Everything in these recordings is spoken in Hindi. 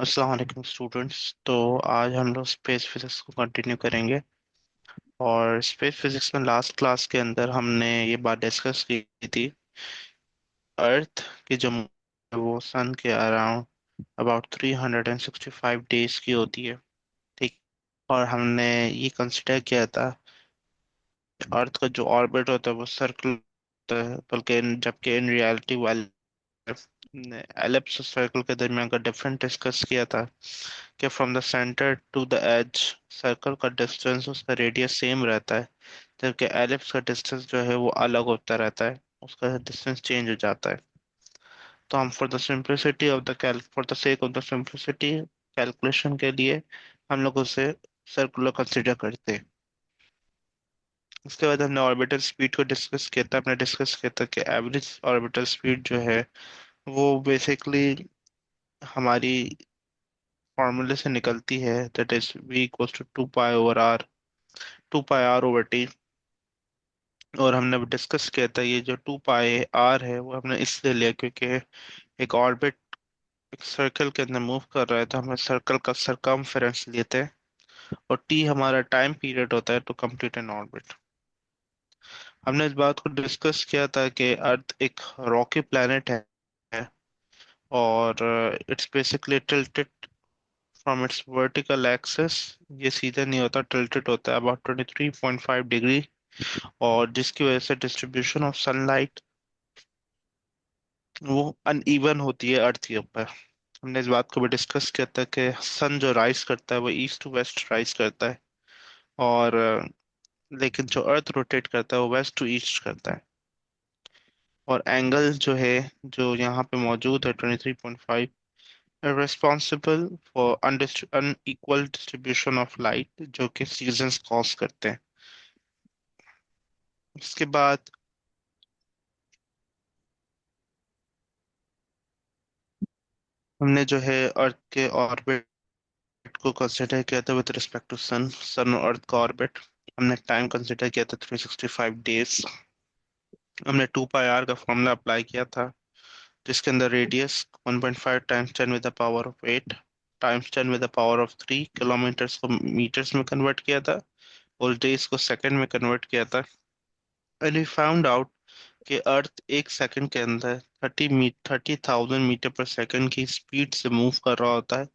अस्सलाम वालेकुम स्टूडेंट्स। तो आज हम लोग स्पेस फिजिक्स को कंटिन्यू करेंगे। और स्पेस फिजिक्स में लास्ट क्लास के अंदर हमने ये बात डिस्कस की थी। अर्थ की जो moon है वो सन के अराउंड अबाउट 365 डेज की होती है। ठीक। और हमने ये कंसिडर किया था अर्थ का जो ऑर्बिट होता है वो सर्कल होता है, बल्कि जबकि इन रियलिटी वाले एलिप्स और सर्कल के दरमियान का डिफरेंस डिस्कस किया था कि from the centre to the edge circle का डिस्टेंस, उसका रेडियस सेम रहता है, जबकि एलिप्स का डिस्टेंस जो है वो अलग होता रहता है, उसका डिस्टेंस चेंज हो जाता है। तो हम for the sake of the simplicity calculation के लिए हम लोग उसे सर्कुलर कंसिडर करते हैं। उसके बाद हमने ऑर्बिटल स्पीड को डिस्कस किया था। हमने डिस्कस किया था कि एवरेज ऑर्बिटल स्पीड जो है वो बेसिकली हमारी फॉर्मूले से निकलती है, that is v equals to 2 pi over R, 2 pi r over t। और हमने डिस्कस किया था ये जो 2 पाई r है वो हमने इसलिए लिया क्योंकि एक ऑर्बिट एक सर्कल के अंदर मूव कर रहा है, तो हमें सर्कल का सरकमफेरेंस लेते हैं। और t हमारा टाइम पीरियड होता है टू कंप्लीट एन ऑर्बिट। हमने इस बात को डिस्कस किया था कि अर्थ एक रॉकी प्लैनेट है, और it's basically tilted from its vertical axis. ये सीधा नहीं होता, टिल्टेड होता है अबाउट 23.5 डिग्री। और जिसकी वजह से डिस्ट्रीब्यूशन ऑफ सनलाइट वो अनइवन होती है अर्थ के ऊपर। हमने इस बात को भी डिस्कस किया था कि सन जो राइज करता है वो ईस्ट टू वेस्ट राइज करता है, और लेकिन जो अर्थ रोटेट करता है वो वेस्ट टू ईस्ट करता है। और एंगल जो है जो यहाँ पे मौजूद है 23.5, responsible for unequal distribution of light जो कि सीजन्स कॉज करते हैं। इसके बाद हमने जो है अर्थ के ऑर्बिट को कंसिडर किया था विद रिस्पेक्ट टू सन। सन और अर्थ का ऑर्बिट हमने टाइम कंसिडर किया था 365 डेज। हमने 2 पाई r का फॉर्मूला अप्लाई किया था, जिसके अंदर radius 1.5 times 10 with the power of 8 times 10 with the power of 3 kilometres को मीटर्स में कन्वर्ट किया था, और डेज को सेकंड में कन्वर्ट किया था। एंड वी फाउंड आउट कि अर्थ एक सेकंड के अंदर 30,000 मीटर पर सेकंड की स्पीड से मूव कर रहा होता है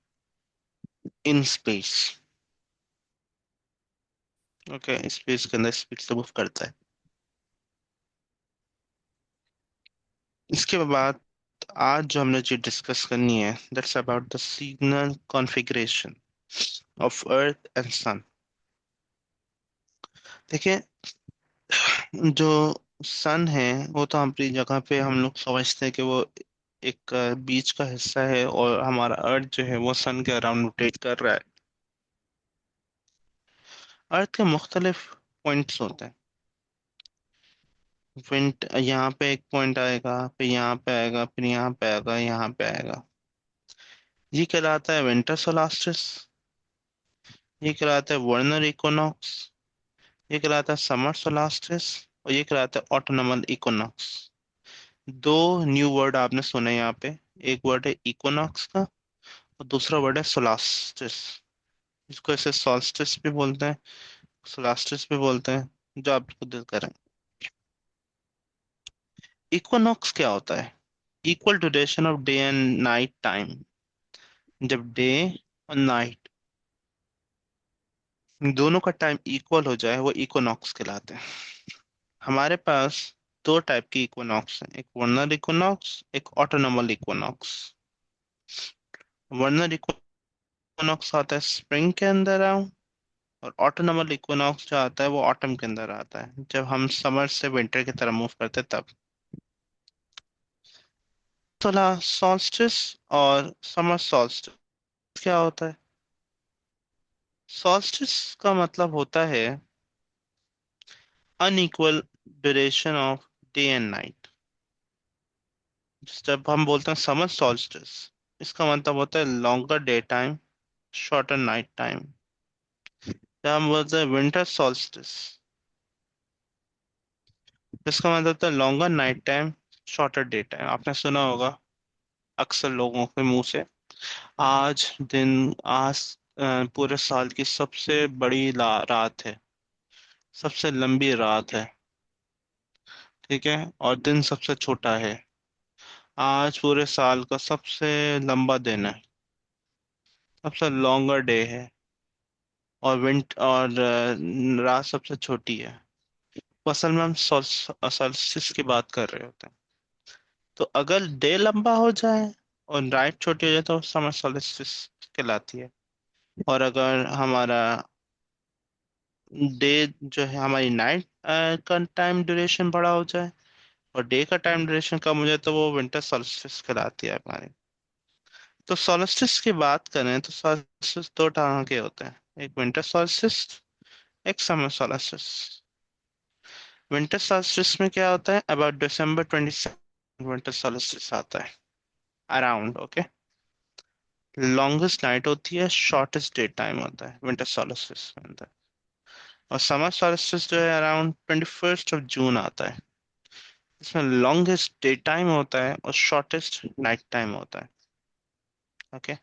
इन स्पेस। ओके, स्पेस के अंदर स्पीड से मूव करता है। इसके बाद आज जो हमने जो डिस्कस करनी है that's about the signal configuration of earth and sun. देखिए, जो सन है वो तो अपनी जगह पे हम लोग समझते हैं कि वो एक बीच का हिस्सा है, और हमारा अर्थ जो है वो सन के अराउंड रोटेट कर रहा है। अर्थ के मुख्तलिफ पॉइंट्स होते हैं। विंट यहाँ पे एक पॉइंट आएगा, फिर यहाँ पे आएगा, फिर यहाँ पे आएगा, यहाँ पे आएगा। ये कहलाता है विंटर सोलास्टिस, ये कहलाता है वर्नर इक्विनॉक्स, ये कहलाता है समर सोलास्टिस, और ये कहलाता है ऑटोनमल इक्विनॉक्स। दो न्यू वर्ड आपने सुने यहाँ पे। एक वर्ड है इक्विनॉक्स का, और दूसरा वर्ड है सोलास्टिस। इसको ऐसे सॉल्स्टिस भी बोलते हैं, सोलास्टिस भी बोलते हैं, जो आपको दिल करें। इक्विनॉक्स क्या होता है? Equal duration of day and night time. जब डे और नाइट दोनों का टाइम इक्वल हो जाए वो इक्विनॉक्स कहलाते हैं। हमारे पास दो टाइप की इक्विनॉक्स हैं, एक वर्नर इक्विनॉक्स, एक ऑटोनॉमल इक्विनॉक्स। वर्नर इक्विनॉक्स आता है स्प्रिंग के अंदर आऊं, और ऑटोनॉमल इक्विनॉक्स जो आता है वो ऑटम के अंदर आता है, जब हम समर से विंटर की तरफ मूव करते हैं तब। सोलर सॉल्स्टिस और समर सॉल्स्टिस क्या होता है? सॉल्स्टिस का मतलब होता है unequal duration of day and night. जब हम बोलते हैं समर सॉल्स्टिस, इसका मतलब होता है longer day time, shorter night time. जब हम बोलते हैं विंटर सॉल्स्टिस, इसका मतलब होता है longer night time, shorter day time. आपने सुना होगा अक्सर लोगों के मुंह से। आज दिन आज पूरे साल की सबसे बड़ी रात है, सबसे लंबी रात है। ठीक है, और दिन सबसे छोटा है। आज पूरे साल का सबसे लंबा दिन है, सबसे लॉन्गर डे है। और रात सबसे छोटी है। तो असल में हम सोल्स्टिस की बात कर रहे होते हैं। तो अगर डे लंबा हो जाए और नाइट छोटी हो जाए तो समर सोल्स्टिस कहलाती है। और अगर हमारा डे जो है, हमारी नाइट का टाइम ड्यूरेशन बड़ा हो जाए और डे का टाइम ड्यूरेशन कम हो जाए तो वो विंटर सोल्स्टिस कहलाती है हमारी। तो सोल्स्टिस की बात करें तो सोल्स्टिस दो तरह के होते हैं, एक विंटर सोल्स्टिस, एक समर सोल्स्टिस। विंटर सोल्स्टिस में क्या होता है, अबाउट December 22 विंटर सोल्स्टिस आता है, अराउंड, ओके। लॉन्गेस्ट नाइट होती है, शॉर्टेस्ट डे टाइम होता है विंटर सोल्स्टिस के अंदर। और समर सोल्स्टिस जो है अराउंड 21 जून आता है। इसमें लॉन्गेस्ट डे टाइम होता है और शॉर्टेस्ट नाइट टाइम होता है, ओके।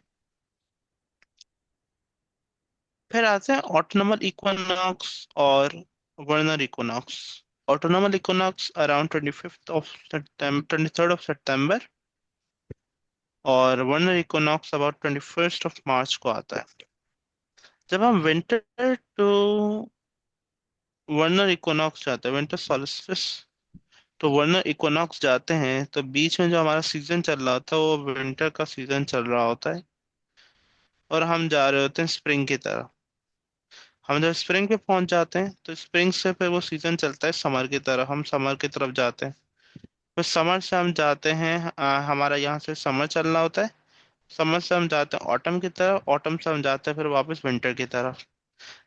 फिर आते हैं ऑटोनमल इक्विनॉक्स और vernal equinox. Autumnal equinox around 23rd of September और vernal equinox about 21st of March को आता है। जब हम विंटर टू वर्नर इक्विनॉक्स जाते हैं, विंटर सॉल्स्टिस तो वर्नर इक्विनॉक्स जाते हैं, तो बीच में जो हमारा सीजन चल रहा होता है वो विंटर का सीजन चल रहा होता है। और हम जा रहे होते हैं स्प्रिंग की तरफ। हम जब स्प्रिंग पे पहुंच जाते हैं तो स्प्रिंग से फिर वो सीजन चलता है समर की तरफ, हम समर की तरफ जाते हैं। फिर समर से हम जाते हैं, हमारा यहाँ से समर चल रहा होता है। समर से हम जाते हैं ऑटम की तरफ, ऑटम से हम जाते हैं फिर वापस विंटर की तरफ।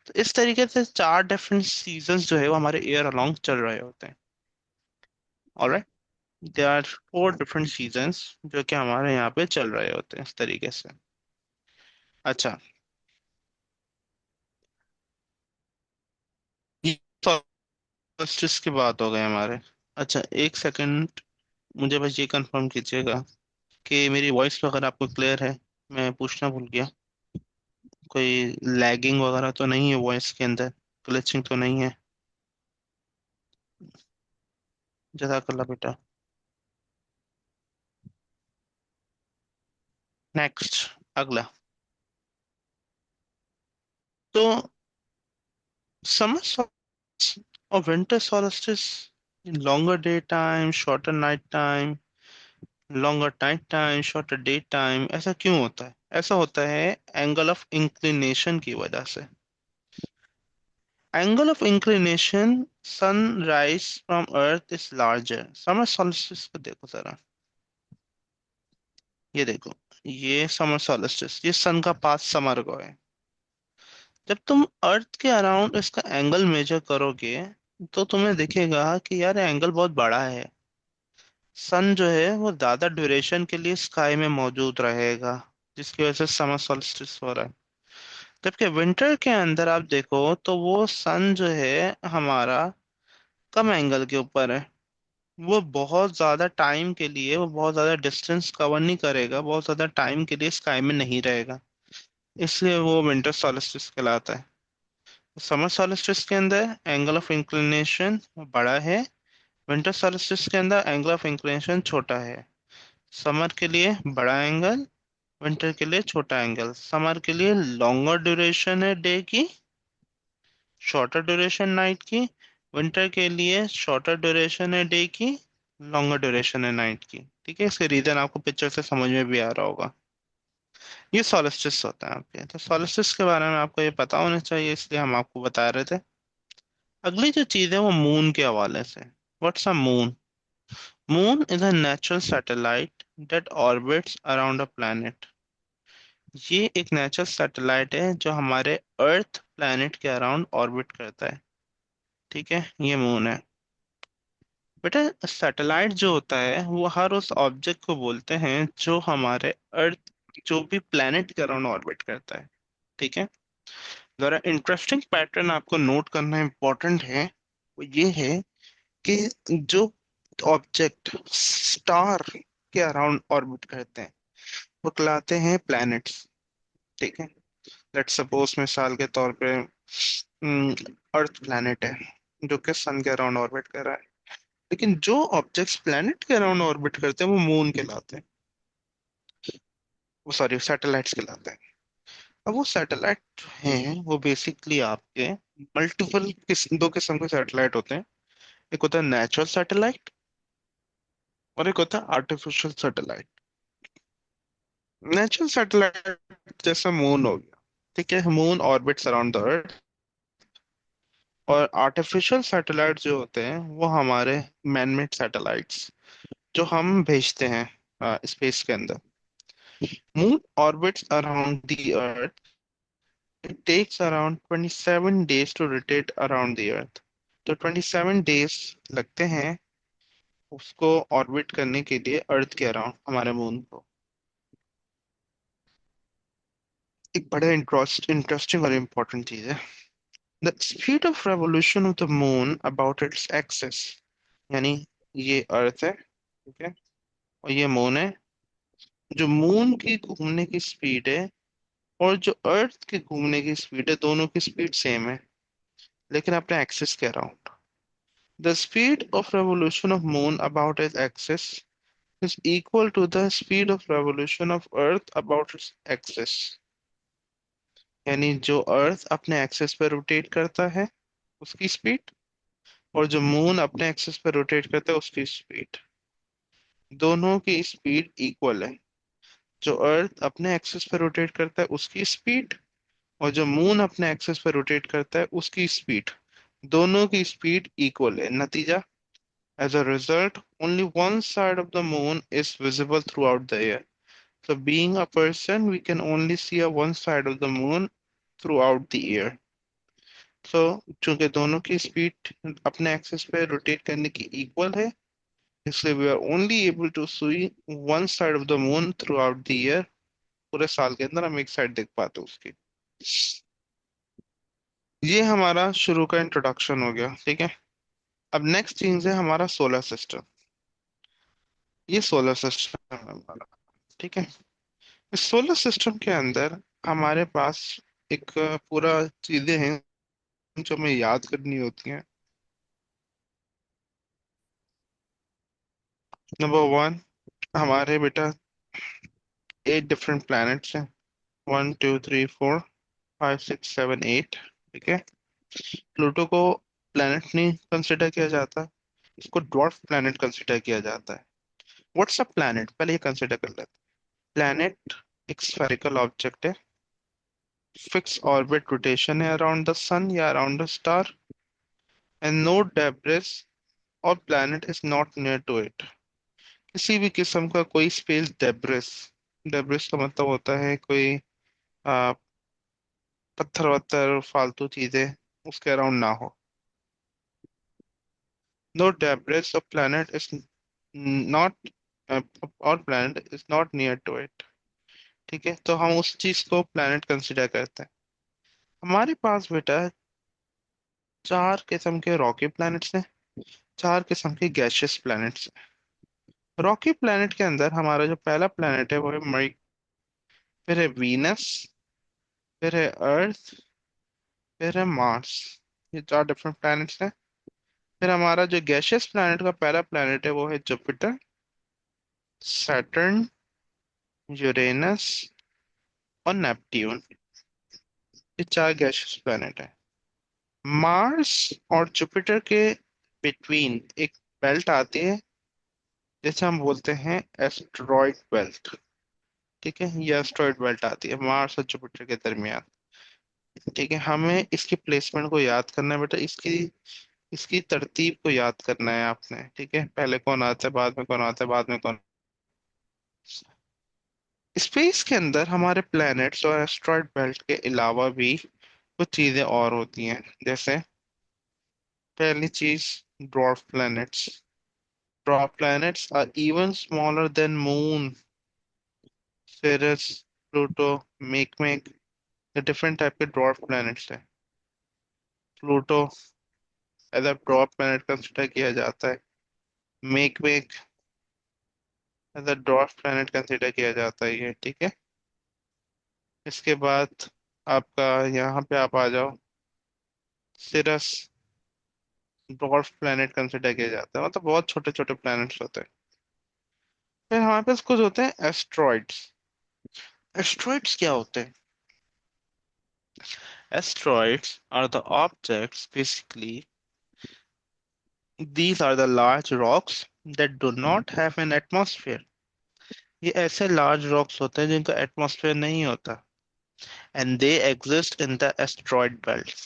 तो इस तरीके से चार डिफरेंट सीजन्स जो है वो हमारे ईयर अलोंग चल रहे होते हैं। Alright, there are 4 different seasons जो कि हमारे यहाँ पे चल रहे होते हैं इस तरीके से। अच्छा, ये सोल्स्टिस की बात हो गई हमारे। अच्छा, एक सेकंड, मुझे बस ये कंफर्म कीजिएगा कि मेरी वॉइस वगैरह आपको क्लियर है। मैं पूछना भूल गया, कोई लैगिंग वगैरह तो नहीं है वॉइस के अंदर, ग्लिचिंग तो नहीं है? जज़ाकल्लाह बेटा। नेक्स्ट, अगला। तो समर और winter solstice, longer day time, shorter night time, longer night time, shorter day time, ऐसा क्यों होता है? ऐसा होता है एंगल ऑफ इंक्लिनेशन की वजह से। Angle of inclination sunrise from earth is larger. Summer solstice को देखो जरा, ये देखो, ये समर सॉल्स्टिस, ये सन का पास समर को है। जब तुम अर्थ के अराउंड इसका एंगल मेजर करोगे तो तुम्हें दिखेगा कि यार एंगल बहुत बड़ा है। सन जो है वो ज्यादा ड्यूरेशन के लिए स्काई में मौजूद रहेगा, जिसकी वजह से समर सॉल्स्टिस हो रहा है। जबकि विंटर के अंदर आप देखो तो वो सन जो है हमारा कम एंगल के ऊपर है। वो बहुत ज्यादा टाइम के लिए, वो बहुत ज्यादा डिस्टेंस कवर नहीं करेगा, बहुत ज्यादा टाइम के लिए स्काई में नहीं रहेगा। इसलिए वो विंटर सॉल्स्टिस कहलाता है। समर सॉल्स्टिस के अंदर एंगल ऑफ इंक्लिनेशन बड़ा है, विंटर सॉल्स्टिस के अंदर एंगल ऑफ इंक्लिनेशन छोटा है। समर के लिए बड़ा एंगल, विंटर के लिए छोटा एंगल। समर के लिए लॉन्गर ड्यूरेशन है डे की, शॉर्टर ड्यूरेशन नाइट की। विंटर के लिए शॉर्टर ड्यूरेशन है डे की, लॉन्गर ड्यूरेशन है नाइट की। ठीक है, इसके रीजन आपको पिक्चर से समझ में भी आ रहा होगा। ये सॉल्स्टिस होता है आपके, तो सॉल्स्टिस के बारे में आपको ये पता होना चाहिए, इसलिए हम आपको बता रहे थे। अगली जो चीज है वो मून के हवाले से। What's a moon? Moon is a natural satellite that orbits around a planet. ये एक नेचुरल सैटेलाइट है जो हमारे अर्थ प्लैनेट के अराउंड ऑर्बिट करता है। ठीक है, ये मून है। बेटा, सैटेलाइट जो होता है वो हर उस ऑब्जेक्ट को बोलते हैं जो हमारे अर्थ, जो भी प्लैनेट के अराउंड ऑर्बिट करता है। ठीक है, जरा इंटरेस्टिंग पैटर्न आपको नोट करना इम्पोर्टेंट है। वो ये है कि जो ऑब्जेक्ट स्टार के अराउंड ऑर्बिट करते हैं, वो कहलाते हैं प्लैनेट्स। ठीक है। लेट्स सपोज मिसाल के तौर पे अर्थ प्लैनेट है जो कि सन के अराउंड ऑर्बिट कर रहा है। लेकिन जो ऑब्जेक्ट्स प्लैनेट के अराउंड ऑर्बिट करते हैं वो मून कहलाते हैं। वो सॉरी सैटेलाइट्स कहलाते हैं। अब वो सैटेलाइट हैं वो बेसिकली आपके मल्टीपल दो किस्म के सैटेलाइट होते हैं। एक होता है नेचुरल सैटेलाइट और एक होता है आर्टिफिशियल सैटेलाइट। नेचुरल सैटेलाइट जैसे मून हो गया, ठीक है, मून ऑर्बिट्स अराउंड द अर्थ। और आर्टिफिशियल सैटेलाइट जो होते हैं वो हमारे मैनमेड सैटेलाइट्स जो हम भेजते हैं स्पेस के अंदर। Moon orbits around the earth. It takes around 27 days to rotate around the earth। तो 27 days लगते हैं उसको ऑर्बिट करने के लिए अर्थ के अराउंड हमारे मून को। एक बड़ा इंटरेस्टिंग और इम्पोर्टेंट चीज है, the speed of revolution of the moon about its axis. यानी ये अर्थ है, ठीक है, और ये मून है। जो मून की घूमने की स्पीड है और जो अर्थ के घूमने की स्पीड है दोनों की स्पीड सेम है, लेकिन अपने एक्सिस के around. The speed of revolution of moon about its axis is equal to the speed of revolution of earth about its axis। यानी जो अर्थ अपने एक्सिस पे रोटेट करता है उसकी स्पीड और जो मून अपने एक्सिस पे रोटेट करता है उसकी स्पीड, दोनों की स्पीड इक्वल है। जो अर्थ अपने एक्सिस पे रोटेट करता है उसकी स्पीड और जो मून अपने एक्सिस पे रोटेट करता है उसकी स्पीड, दोनों की स्पीड इक्वल है। नतीजा, as a result only one side of the moon is visible throughout the year। So being a person, we can only see a one side of the moon throughout the year। So चूंकि दोनों की स्पीड अपने एक्सिस पे रोटेट करने की इक्वल है, इसलिए we are only able to see one side of the moon throughout the year। पूरे साल के अंदर हम एक साइड देख पाते हैं उसकी। ये हमारा शुरू का इंट्रोडक्शन हो गया, ठीक है। अब नेक्स्ट चीज है हमारा सोलर सिस्टम। ये सोलर सिस्टम है हमारा, ठीक है। इस सोलर सिस्टम के अंदर हमारे पास एक पूरा चीजें हैं जो हमें याद करनी होती हैं। नंबर वन, हमारे बेटा 8 डिफरेंट प्लैनेट्स हैं। 1 2 3 4 5 6 7 8, ठीक है। प्लूटो को प्लैनेट नहीं कंसिडर किया जाता, इसको ड्वार्फ प्लैनेट कंसिडर किया जाता है। व्हाट्स अ प्लैनेट, पहले ये कंसिडर कर लेते हैं। प्लैनेट एक स्फेरिकल ऑब्जेक्ट है, फिक्स ऑर्बिट रोटेशन है अराउंड द सन या around the star, and no debris और planet is not near to it. किसी भी किस्म का कोई स्पेस डेब्रिस, डेब्रिस का मतलब होता है कोई आ, पत्थर वत्थर फालतू चीजें उसके अराउंड ना हो। नो डेब्रिस और प्लैनेट इज नॉट, और planet is not near to it. ठीक है, तो हम उस चीज को प्लैनेट कंसिडर करते हैं। हमारे पास बेटा 4 किस्म के रॉकी प्लैनेट्स हैं, 4 किस्म के गैशियस प्लैनेट्स हैं। रॉकी प्लैनेट के अंदर हमारा जो पहला प्लैनेट है वो है मरी, फिर है वीनस, फिर है अर्थ, फिर है मार्स। ये 4 डिफरेंट प्लैनेट्स हैं। फिर हमारा जो गैशियस प्लैनेट का पहला प्लैनेट है वो है जुपिटर, सैटर्न, यूरेनस और नेपट्यून। ये 4 गैशियस प्लैनेट है। मार्स और जुपिटर के बिटवीन एक बेल्ट आती है जिसे हम बोलते हैं एस्टेरॉयड बेल्ट। ठीक है, ये एस्टेरॉयड बेल्ट आती है मार्स और जुपिटर के दरमियान। ठीक है, हमें इसकी प्लेसमेंट को याद करना है बेटा, इसकी इसकी तरतीब को याद करना है आपने। ठीक है, पहले कौन आता है, बाद में कौन आता है, बाद में कौन। स्पेस के अंदर हमारे प्लैनेट्स और एस्ट्रॉयड बेल्ट के अलावा भी कुछ चीजें और होती हैं, जैसे पहली चीज dwarf planets. Dwarf planets are even smaller than moon, Ceres, Pluto, Makemake. ये डिफरेंट टाइप के ड्वार्फ प्लैनेट्स हैं। Pluto as a dwarf planet consider किया जाता है। Makemake as a dwarf planet consider किया जाता है ये, ठीक है। इसके बाद आपका यहाँ पे आप आ जाओ, सिरस ड्वार्फ प्लैनेट कंसिडर किया जाता है, मतलब बहुत छोटे छोटे प्लैनेट्स होते हैं। फिर हमारे पास कुछ होते हैं एस्ट्रॉइड्स। एस्ट्रॉइड्स क्या होते हैं? Asteroids are the objects, basically, these are the large rocks that do not have an atmosphere. ये ऐसे large rocks होते हैं जिनका atmosphere नहीं होता, and they exist in the asteroid belts.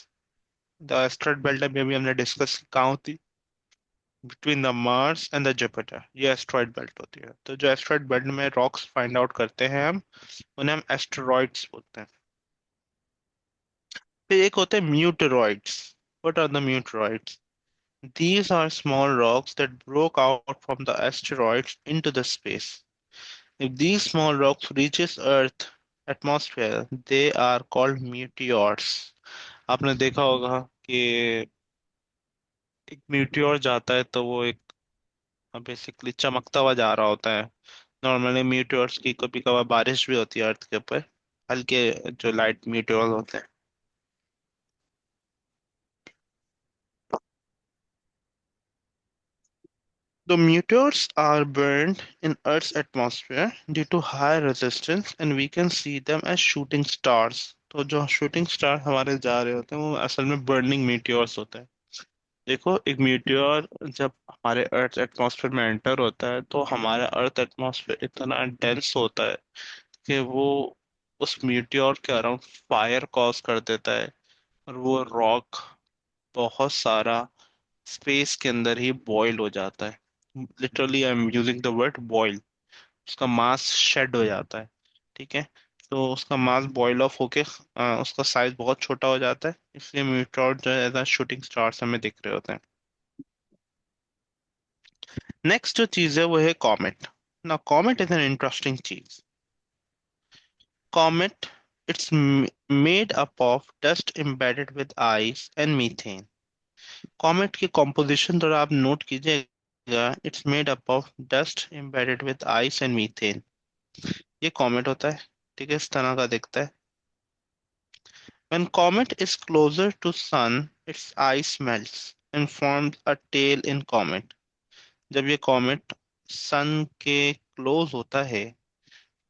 The asteroid belt अभी अभी हमने डिस्कस कहाँ होती, between the Mars and the Jupiter, ये asteroid belt होती है। तो जो asteroid belt में rocks find out करते हैं हम, उन्हें हम asteroids बोलते हैं। फिर एक होते हैं meteoroids. What are the meteoroids? These are small rocks that broke out from the asteroids into the space. If these small rocks reaches Earth atmosphere, they are called meteors. आपने देखा होगा कि एक मीटियोर जाता है तो वो एक बेसिकली चमकता हुआ जा रहा होता है। नॉर्मली मीटियोर्स की कभी कभार बारिश भी होती है अर्थ के ऊपर, हल्के जो लाइट मीटियोर होते हैं। The meteors are burned in Earth's atmosphere due to high resistance and we can see them as shooting stars. तो जो शूटिंग स्टार हमारे जा रहे होते हैं वो असल में बर्निंग मीटियोर्स होते हैं। देखो, एक मीटियोर जब हमारे अर्थ एटमॉस्फेयर में एंटर होता है तो हमारा अर्थ एटमॉस्फेयर इतना डेंस होता है कि वो उस मीटियोर के अराउंड फायर कॉज कर देता है, और वो रॉक बहुत सारा स्पेस के अंदर ही बॉयल हो जाता है। Literally I am using the word boil. उसका मास शेड हो जाता है, ठीक है। तो उसका मास बॉयल ऑफ होके उसका साइज बहुत छोटा हो जाता है, इसलिए मीटॉर जो है एज शूटिंग स्टार्स हमें दिख रहे होते हैं। नेक्स्ट जो चीज है वो है कॉमेट। ना कॉमेट इज एन इंटरेस्टिंग चीज। Comet, it's made up of dust embedded with ice and methane. Comet की कॉम्पोजिशन थोड़ा आप नोट कीजिएगा। It's made up of dust embedded with ice and methane. ये कॉमेट होता है, ठीक है, इस तरह का दिखता है। When comet is closer to sun, its ice melts and forms a tail in comet. जब ये कॉमेट सन के क्लोज होता है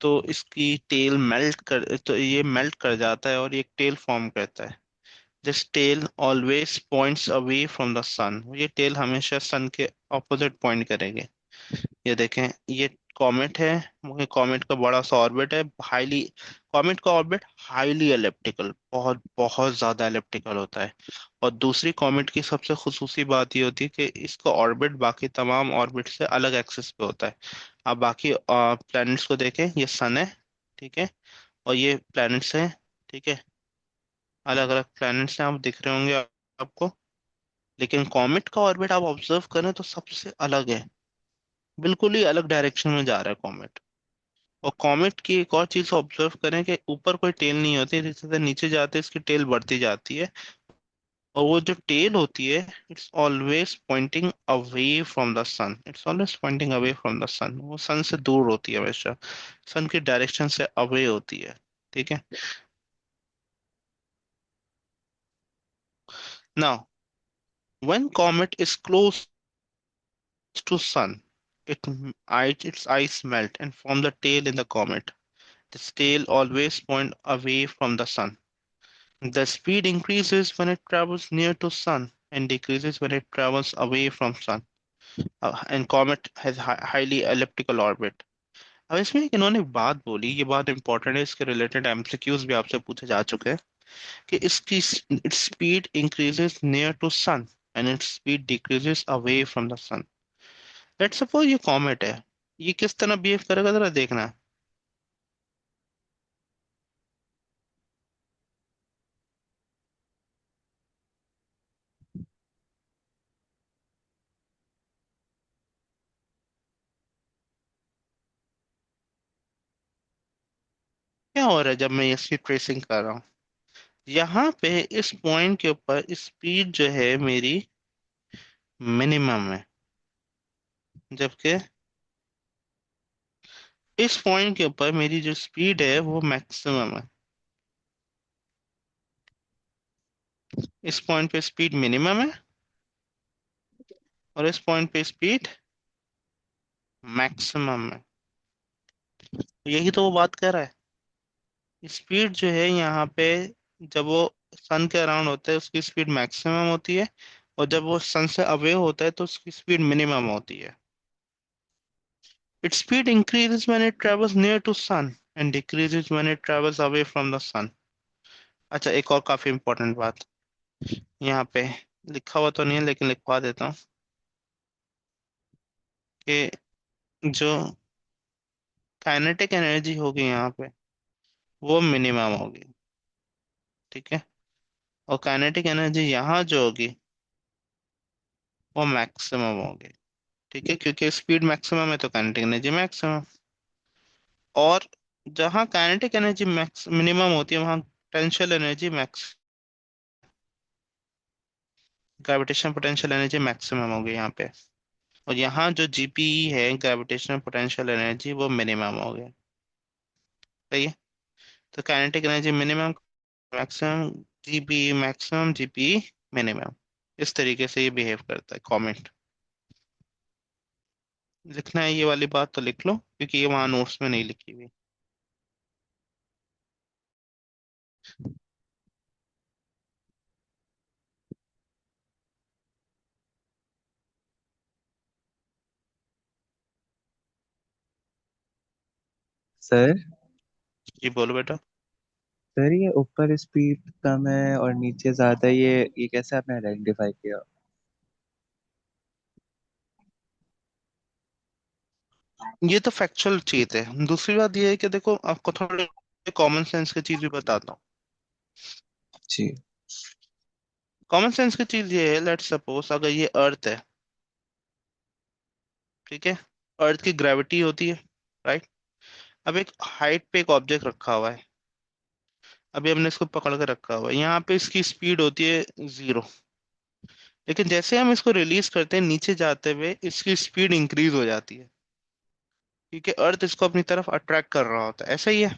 तो इसकी टेल मेल्ट कर, तो ये मेल्ट कर जाता है और ये एक टेल फॉर्म करता है। This tail always points away from the sun. ये टेल हमेशा सन के ऑपोजिट पॉइंट करेंगे। ये देखें, ये कॉमेट है, वो कॉमेट का बड़ा सा ऑर्बिट है, हाईली, कॉमेट का ऑर्बिट हाईली एलिप्टिकल, बहुत बहुत ज्यादा एलिप्टिकल होता है। और दूसरी कॉमेट की सबसे खुसूसी बात ये होती है कि इसका ऑर्बिट बाकी तमाम ऑर्बिट से अलग एक्सिस पे होता है। आप बाकी प्लैनेट्स को देखें, ये सन है, ठीक है, और ये प्लैनेट्स हैं, ठीक है, अलग अलग प्लैनेट्स हैं, आप दिख रहे होंगे आपको। लेकिन कॉमेट का ऑर्बिट आप ऑब्जर्व करें तो सबसे अलग है, बिल्कुल ही अलग डायरेक्शन में जा रहा है कॉमेट। और कॉमेट की एक और चीज ऑब्जर्व करें कि ऊपर कोई टेल नहीं होती, जैसे जैसे नीचे जाते हैं इसकी टेल बढ़ती जाती है। और वो जो टेल होती है, it's always pointing away from the sun, it's always pointing away from the sun. वो सन से दूर होती है हमेशा, सन की डायरेक्शन से अवे होती है, ठीक है। Now when comet is close to sun, it its ice melt and form the tail in the comet. This tail always point away from the sun. The speed increases when it travels near to sun and decreases when it travels away from sun. And comet has highly elliptical orbit. अब इसमें एक इन्होंने बात बोली, ये बात इंपॉर्टेंट है, इसके रिलेटेड एमसीक्यूज भी आपसे पूछे जा चुके हैं कि इसकी its speed increases near to sun and its speed decreases away from the sun. Let's suppose ये कॉमेट है, ये किस तरह बिहेव करेगा जरा देखना। क्या हो रहा है जब मैं इसकी ट्रेसिंग कर रहा हूँ? यहाँ पे इस पॉइंट के ऊपर स्पीड जो है मेरी मिनिमम है, जबकि इस पॉइंट के ऊपर मेरी जो स्पीड है वो मैक्सिमम है, इस पॉइंट पे स्पीड मिनिमम है, और इस पॉइंट पे स्पीड मैक्सिमम है। यही तो वो बात कर रहा है। स्पीड जो है यहाँ पे, जब वो सन के अराउंड होता है उसकी स्पीड मैक्सिमम होती है, और जब वो सन से अवे होता है तो उसकी स्पीड मिनिमम होती है। Its speed increases when it travels near to sun and decreases when it travels away from the sun. अच्छा, एक और काफी इंपॉर्टेंट बात यहाँ पे लिखा हुआ तो नहीं है लेकिन लिखवा देता हूँ कि जो काइनेटिक एनर्जी होगी यहाँ पे वो मिनिमम होगी, ठीक है, और काइनेटिक एनर्जी यहाँ जो होगी वो मैक्सिमम होगी, ठीक है, क्योंकि स्पीड मैक्सिमम है तो काइनेटिक एनर्जी मैक्सिमम। और जहाँ काइनेटिक एनर्जी मैक्स मिनिमम होती है वहाँ potential energy max gravitational potential energy maximum होगी यहाँ पे। और यहाँ जो जीपीई है ग्रेविटेशनल पोटेंशियल एनर्जी वो मिनिमम हो गया। सही है। तो kinetic energy minimum maximum, GPE maximum, GPE minimum. इस तरीके से ये बिहेव करता है कॉमेट। लिखना है ये वाली बात तो लिख लो क्योंकि ये वहाँ नोट्स में नहीं लिखी हुई। सर। जी बोलो बेटा। सर ये ऊपर स्पीड कम है और नीचे ज्यादा, ये कैसे आपने आइडेंटिफाई किया? ये तो फैक्चुअल चीज है। दूसरी बात ये है कि देखो आपको थोड़े कॉमन सेंस की चीज भी बताता हूँ। जी। कॉमन सेंस की चीज ये है, लेट्स सपोज अगर ये अर्थ है, ठीक है, अर्थ की ग्रेविटी होती है, राइट। अब एक हाइट पे एक ऑब्जेक्ट रखा हुआ है, अभी हमने इसको पकड़ कर रखा हुआ है, यहाँ पे इसकी स्पीड होती है 0। लेकिन जैसे हम इसको रिलीज करते हैं नीचे जाते हुए इसकी स्पीड इंक्रीज हो जाती है, क्योंकि अर्थ इसको अपनी तरफ अट्रैक्ट कर रहा होता है। ऐसा ही है।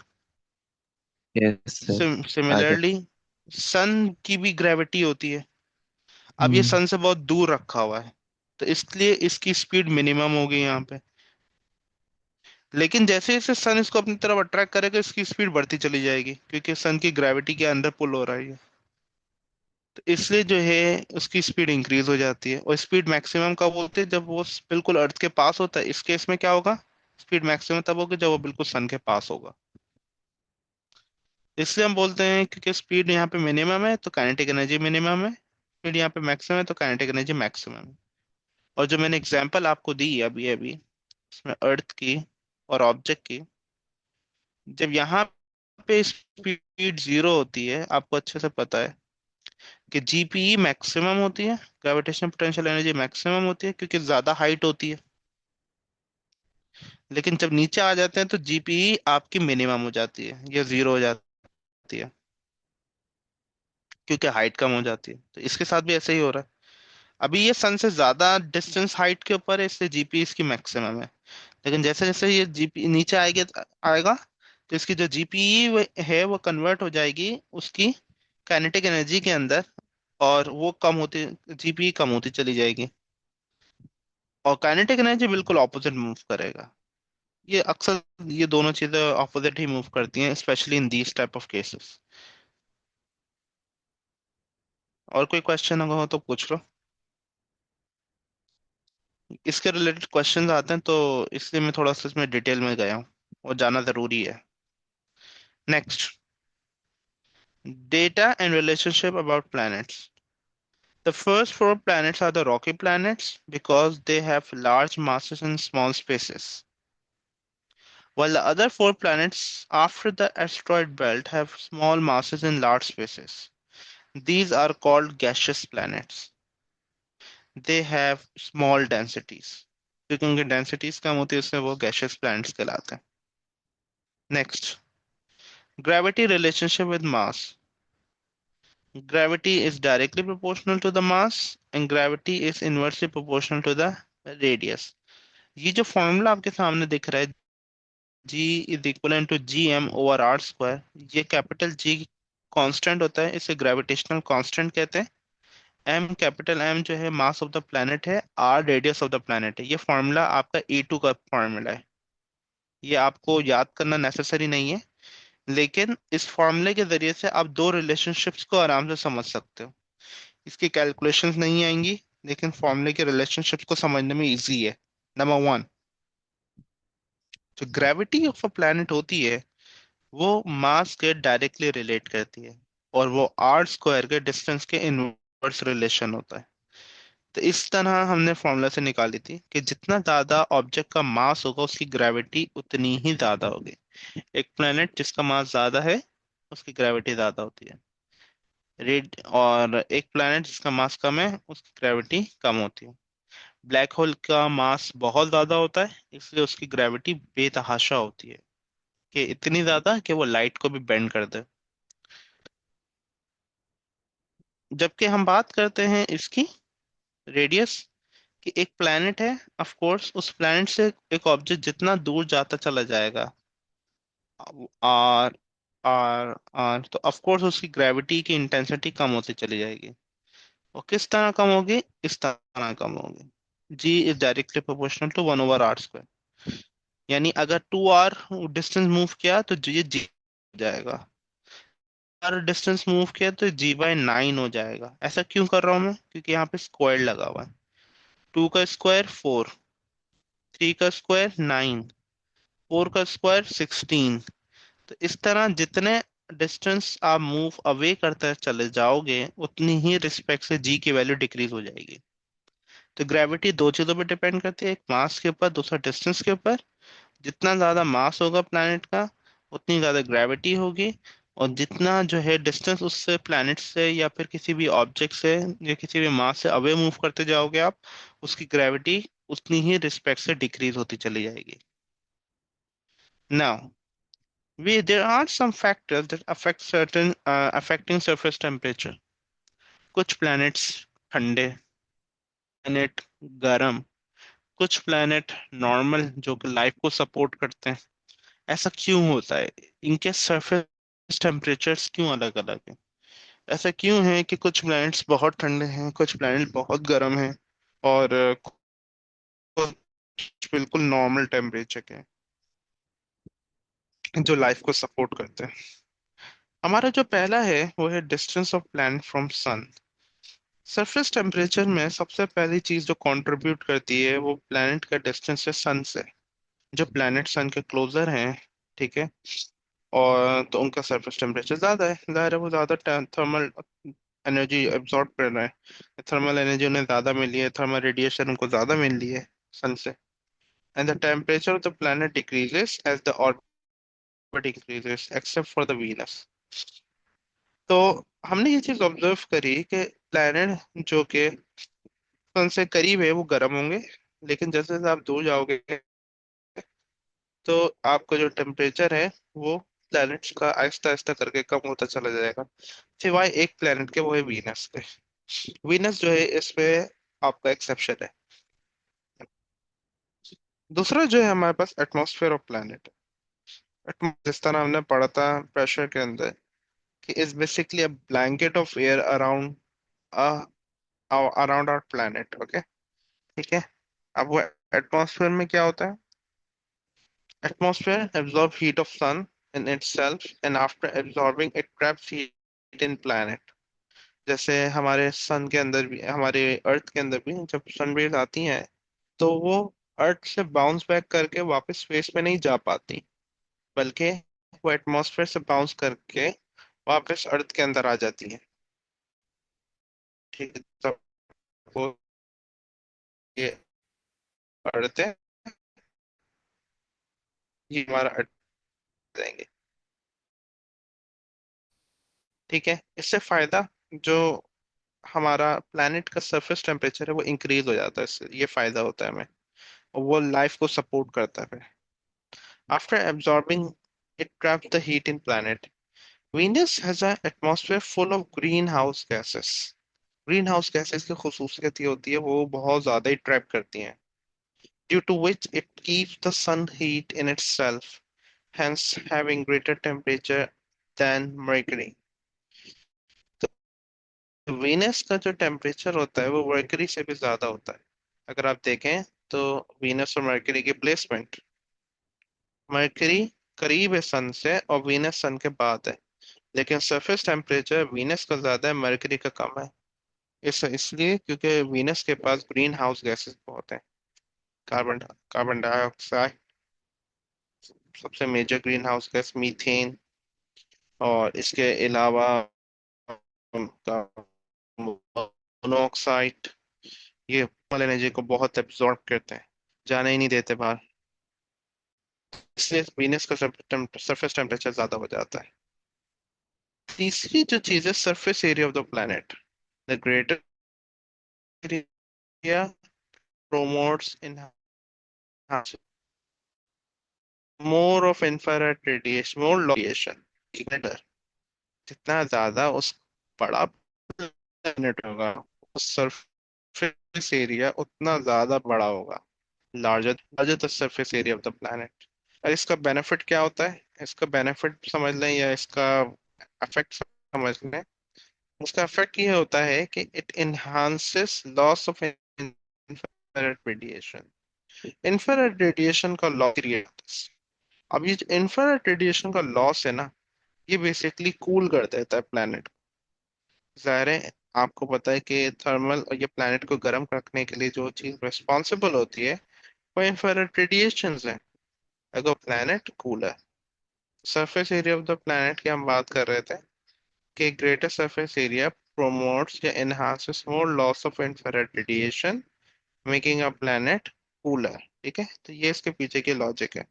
Yes sir. आगे। सिमिलरली सन की भी ग्रेविटी होती है। अब ये हम्म। सन से बहुत दूर रखा हुआ है तो इसलिए इसकी स्पीड मिनिमम होगी यहाँ पे। लेकिन जैसे जैसे सन इसको अपनी तरफ अट्रैक्ट करेगा इसकी स्पीड बढ़ती चली जाएगी, क्योंकि सन की ग्रेविटी के अंदर पुल हो रहा है ये। तो इसलिए जो है उसकी स्पीड इंक्रीज हो जाती है। और स्पीड मैक्सिमम कब होती है? जब वो बिल्कुल अर्थ के पास होता है। इस केस में क्या होगा? स्पीड मैक्सिमम तब होगी जब वो बिल्कुल सन के पास होगा। इसलिए हम बोलते हैं क्योंकि स्पीड यहाँ पे मिनिमम है तो काइनेटिक एनर्जी मिनिमम है, स्पीड यहाँ पे मैक्सिमम है तो काइनेटिक एनर्जी मैक्सिमम है। और जो मैंने एग्जांपल आपको दी अभी अभी इसमें अर्थ की और ऑब्जेक्ट की, जब यहाँ पे स्पीड 0 होती है आपको अच्छे से पता है कि जीपीई मैक्सिमम होती है, ग्रेविटेशनल पोटेंशियल एनर्जी मैक्सिमम होती है क्योंकि ज्यादा हाइट होती है। लेकिन जब नीचे आ जाते हैं तो जीपीई आपकी मिनिमम हो जाती है या 0 हो जाती है, क्योंकि हाइट कम हो जाती है। तो इसके साथ भी ऐसे ही हो रहा है। अभी ये सन से ज्यादा डिस्टेंस हाइट के ऊपर है इसलिए जीपीई इसकी मैक्सिमम है। लेकिन जैसे जैसे ये जीपी नीचे आएगा आएगा तो इसकी जो जीपीई है वो कन्वर्ट हो जाएगी उसकी काइनेटिक एनर्जी के अंदर, और वो कम होती, जीपीई कम होती चली जाएगी। और काइनेटिक एनर्जी बिल्कुल ऑपोजिट मूव करेगा। ये अक्सर ये दोनों चीजें ऑपोजिट ही मूव करती हैं, specially in these type of cases. और कोई क्वेश्चन अगर हो तो पूछ लो। इसके रिलेटेड क्वेश्चंस आते हैं तो इसलिए मैं थोड़ा सा इसमें डिटेल में गया हूँ, और जाना जरूरी है। Next, data and relationship about planets. The first four planets are the rocky planets because they have large masses in small spaces, while the other four planets after the asteroid belt have small masses in large spaces. These are called gaseous planets. They have small densities. क्योंकि उनकी densities कम होती है इसलिए वो gaseous planets कहलाते हैं। Next, gravity relationship with mass. Gravity is directly proportional to the mass and gravity is inversely proportional to the radius. ये जो फॉर्मूला आपके सामने दिख रहा है G is equal to G M over R square. ये कैपिटल जी कांस्टेंट होता है, इसे ग्रेविटेशनल कांस्टेंट कहते हैं। एम, कैपिटल एम जो है मास ऑफ द प्लैनेट है, R radius of the planet है। ये फॉर्मूला आपका E2 का फॉर्मूला है। ये आपको याद करना नेसेसरी नहीं है, लेकिन इस फॉर्मूले के जरिए से आप दो रिलेशनशिप्स को आराम से समझ सकते हो। इसकी कैलकुलेशंस नहीं आएंगी, लेकिन फॉर्मूले के रिलेशनशिप्स को समझने में इजी है। नंबर वन, जो ग्रेविटी ऑफ अ प्लैनेट होती है वो मास के डायरेक्टली रिलेट करती है, और वो आर स्क्वायर के डिस्टेंस के इनवर्स रिलेशन होता है। तो इस तरह हमने फॉर्मूला से निकाली थी कि जितना ज्यादा ऑब्जेक्ट का मास होगा उसकी ग्रेविटी उतनी ही ज्यादा होगी। एक प्लेनेट जिसका मास ज्यादा है उसकी ग्रेविटी ज्यादा होती है। रेड और एक प्लेनेट जिसका मास कम है उसकी ग्रेविटी कम होती है। ब्लैक होल का मास बहुत ज्यादा होता है, इसलिए उसकी ग्रेविटी बेतहाशा होती है, कि इतनी ज्यादा कि वो लाइट को भी बेंड कर दे। जबकि हम बात करते हैं इसकी रेडियस, कि एक प्लैनेट है, ऑफ कोर्स उस प्लैनेट से एक ऑब्जेक्ट जितना दूर जाता चला जाएगा, आर आर आर, तो ऑफ कोर्स उसकी ग्रेविटी की इंटेंसिटी कम होती चली जाएगी। और किस तरह कम होगी? इस तरह कम होगी। G is directly proportional to 1/r²। यानी अगर 2r डिस्टेंस मूव किया तो जी हो जाएगा, आर डिस्टेंस मूव किया तो जी/9 हो जाएगा। ऐसा क्यों कर रहा हूं मैं? क्योंकि यहाँ पे स्क्वायर लगा हुआ है। 2 का स्क्वायर 4, 3 का स्क्वायर 9, 4 का स्क्वायर 16। तो इस तरह जितने डिस्टेंस आप मूव अवे करते चले जाओगे उतनी ही रिस्पेक्ट से जी की वैल्यू डिक्रीज हो जाएगी। तो ग्रेविटी दो चीजों पर डिपेंड करती है, एक मास के ऊपर, दूसरा डिस्टेंस के ऊपर। जितना ज्यादा मास होगा प्लैनेट का उतनी ज्यादा ग्रेविटी होगी, और जितना जो है डिस्टेंस उससे प्लैनेट से या फिर किसी भी ऑब्जेक्ट से या किसी भी मास से अवे मूव करते जाओगे आप, उसकी ग्रेविटी उतनी ही रिस्पेक्ट से डिक्रीज होती चली जाएगी। Now there are some factors that affect certain affecting surface temperature. कुछ प्लैनेट्स ठंडे, प्लैनेट गर्म, कुछ प्लैनेट नॉर्मल जो कि लाइफ को सपोर्ट करते हैं। ऐसा क्यों होता है? इनके सरफेस टेम्परेचर्स क्यों अलग अलग हैं? ऐसा क्यों है कि कुछ प्लैनेट्स बहुत ठंडे हैं, कुछ प्लैनेट बहुत गर्म हैं, और कुछ बिल्कुल नॉर्मल टेम्परेचर के हैं, जो लाइफ को सपोर्ट करते हैं। हमारा जो पहला है वो है distance of planet from sun. Surface temperature में सबसे पहली चीज जो कंट्रीब्यूट करती है वो प्लैनेट का डिस्टेंस है सन से। जो प्लैनेट सन के क्लोजर हैं, ठीक है, और तो उनका सरफेस टेम्परेचर ज्यादा है, जाहिर है वो ज्यादा थर्मल एनर्जी एब्जॉर्ब कर रहे हैं। थर्मल एनर्जी उन्हें ज्यादा मिली है, थर्मल रेडिएशन उनको ज्यादा मिल रही है सन से। And the temperature of the planet decreases as the orbit increases except for the Venus। तो हमने ये चीज ऑब्जर्व करी कि प्लैनेट जो कि सन से करीब है वो गर्म होंगे, लेकिन जैसे जैसे आप दूर जाओगे तो आपका जो टेम्परेचर है वो प्लैनेट्स का आहिस्ता आहिस्ता करके कम होता चला जाएगा, सिवाय एक प्लैनेट के, वो है वीनस पे। वीनस जो है इसमें आपका एक्सेप्शन है। दूसरा जो है हमारे पास एटमॉस्फेयर ऑफ प्लैनेट। जिस तरह हमने पढ़ा था प्रेशर के अंदर, कि is basically a blanket of air around around our planet. Okay, ठीक है। अब वो एटमॉस्फेयर में क्या होता है? Atmosphere absorbs heat of sun in itself and after absorbing it traps heat in planet। जैसे हमारे सन के अंदर भी, हमारे अर्थ के अंदर भी जब सन रेज आती हैं तो वो अर्थ से बाउंस बैक करके वापस स्पेस में नहीं जा पाती, बल्कि वो एटमॉस्फेयर से बाउंस करके वापस अर्थ के अंदर आ जाती हैं। ठीक है, तब वो ये अर्थ है, ये हमारा अर्थ जाएंगे। ठीक है, इससे फायदा जो हमारा प्लैनेट का सरफेस टेम्परेचर है वो इंक्रीज हो जाता है, इससे ये फायदा होता है हमें, और वो लाइफ को सपोर्ट करता है फिर। After absorbing it traps the heat in planet. Venus has an atmosphere full of greenhouse gases। Green house gases की खसूसियत ये होती है वो बहुत ज्यादा ही ट्रैप करती हैं, due to which it keeps the sun heat in itself. hence having greater temperature than Mercury. तो वीनस का जो टेम्परेचर होता है वो मर्करी से भी ज्यादा होता है। अगर आप देखें तो वीनस और मर्करी की प्लेसमेंट, मर्करी करीब है सन से और वीनस सन के बाद है, लेकिन सरफेस टेम्परेचर वीनस का ज्यादा है, मर्करी का कम है। इसलिए क्योंकि वीनस के पास ग्रीन हाउस गैसेस बहुत हैं। कार्बन कार्बन डाइऑक्साइड सबसे major greenhouse gas, methane, और इसके अलावा मोनोऑक्साइड, ये थर्मल एनर्जी को बहुत एब्जॉर्ब करते हैं, जाने ही नहीं देते बाहर। इसलिए वीनस का सरफेस टेम्परेचर ज्यादा हो जाता है। तीसरी जो चीज है, surface area of the planet, the greater area promotes enhance more of infrared radiation, more radiation, जितना ज्यादा उस बड़ा प्लेनेट होगा, उस सरफेस एरिया उतना ज्यादा बड़ा होगा, larger larger the surface area of the planet. और इसका बेनिफिट क्या होता है, इसका बेनिफिट समझ लें या इसका इफेक्ट समझ लें। उसका इफेक्ट ये होता है कि it enhances loss of infrared radiation. Infrared radiation का लॉस क्रिएट, अब ये जो इंफ्रारेड रेडिएशन का लॉस है ना, ये बेसिकली कूल कर देता है प्लैनेट। जाहिर है आपको पता है कि थर्मल और ये प्लैनेट को गर्म रखने के लिए जो चीज रिस्पॉन्सिबल होती है वो इंफ्रारेड रेडिएशंस है। अगर प्लैनेट कूल है, surface area of the planet की हम बात कर रहे थे कि ग्रेटर सरफेस एरिया promotes या enhances more loss of infrared radiation, making a planet cooler। ठीक है, तो ये इसके पीछे की लॉजिक है।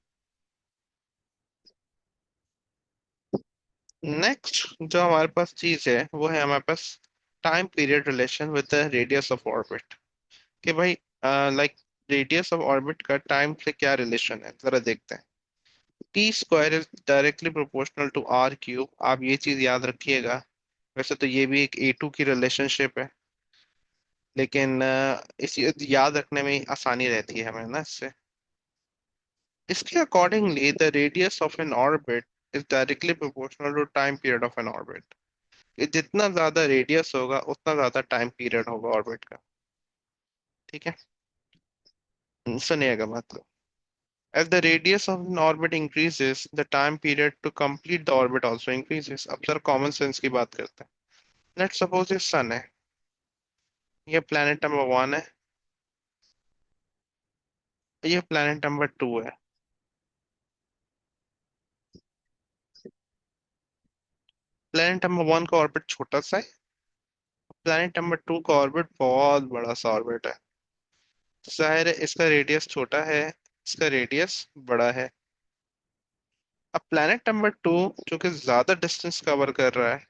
नेक्स्ट जो हमारे पास चीज है वो है हमारे पास time period relation with the radius of orbit. कि भाई लाइक रेडियस ऑफ ऑर्बिट का टाइम से क्या रिलेशन है, जरा देखते हैं। T square is directly proportional to R cube, आप ये चीज याद रखिएगा। वैसे तो ये भी एक ए टू की रिलेशनशिप है, लेकिन इसे याद रखने में आसानी रहती है हमें ना इससे। इसके accordingly the radius of an orbit is directly proportional to time period of an orbit. कि जितना ज्यादा रेडियस होगा उतना ज्यादा टाइम पीरियड होगा ऑर्बिट का। ठीक है, सुनिएगा मतलब, as the radius of an orbit increases the time period to complete the orbit also increases। अब सर कॉमन सेंस की बात करते हैं। लेट्स सपोज ये सन है, ये प्लेनेट नंबर वन है, ये प्लेनेट नंबर टू है। प्लेनेट नंबर वन का ऑर्बिट छोटा सा है, प्लेनेट नंबर टू का ऑर्बिट बहुत बड़ा सा ऑर्बिट है। जाहिर है इसका रेडियस छोटा है, इसका रेडियस बड़ा है। अब प्लेनेट नंबर टू जो कि ज्यादा डिस्टेंस कवर कर रहा है,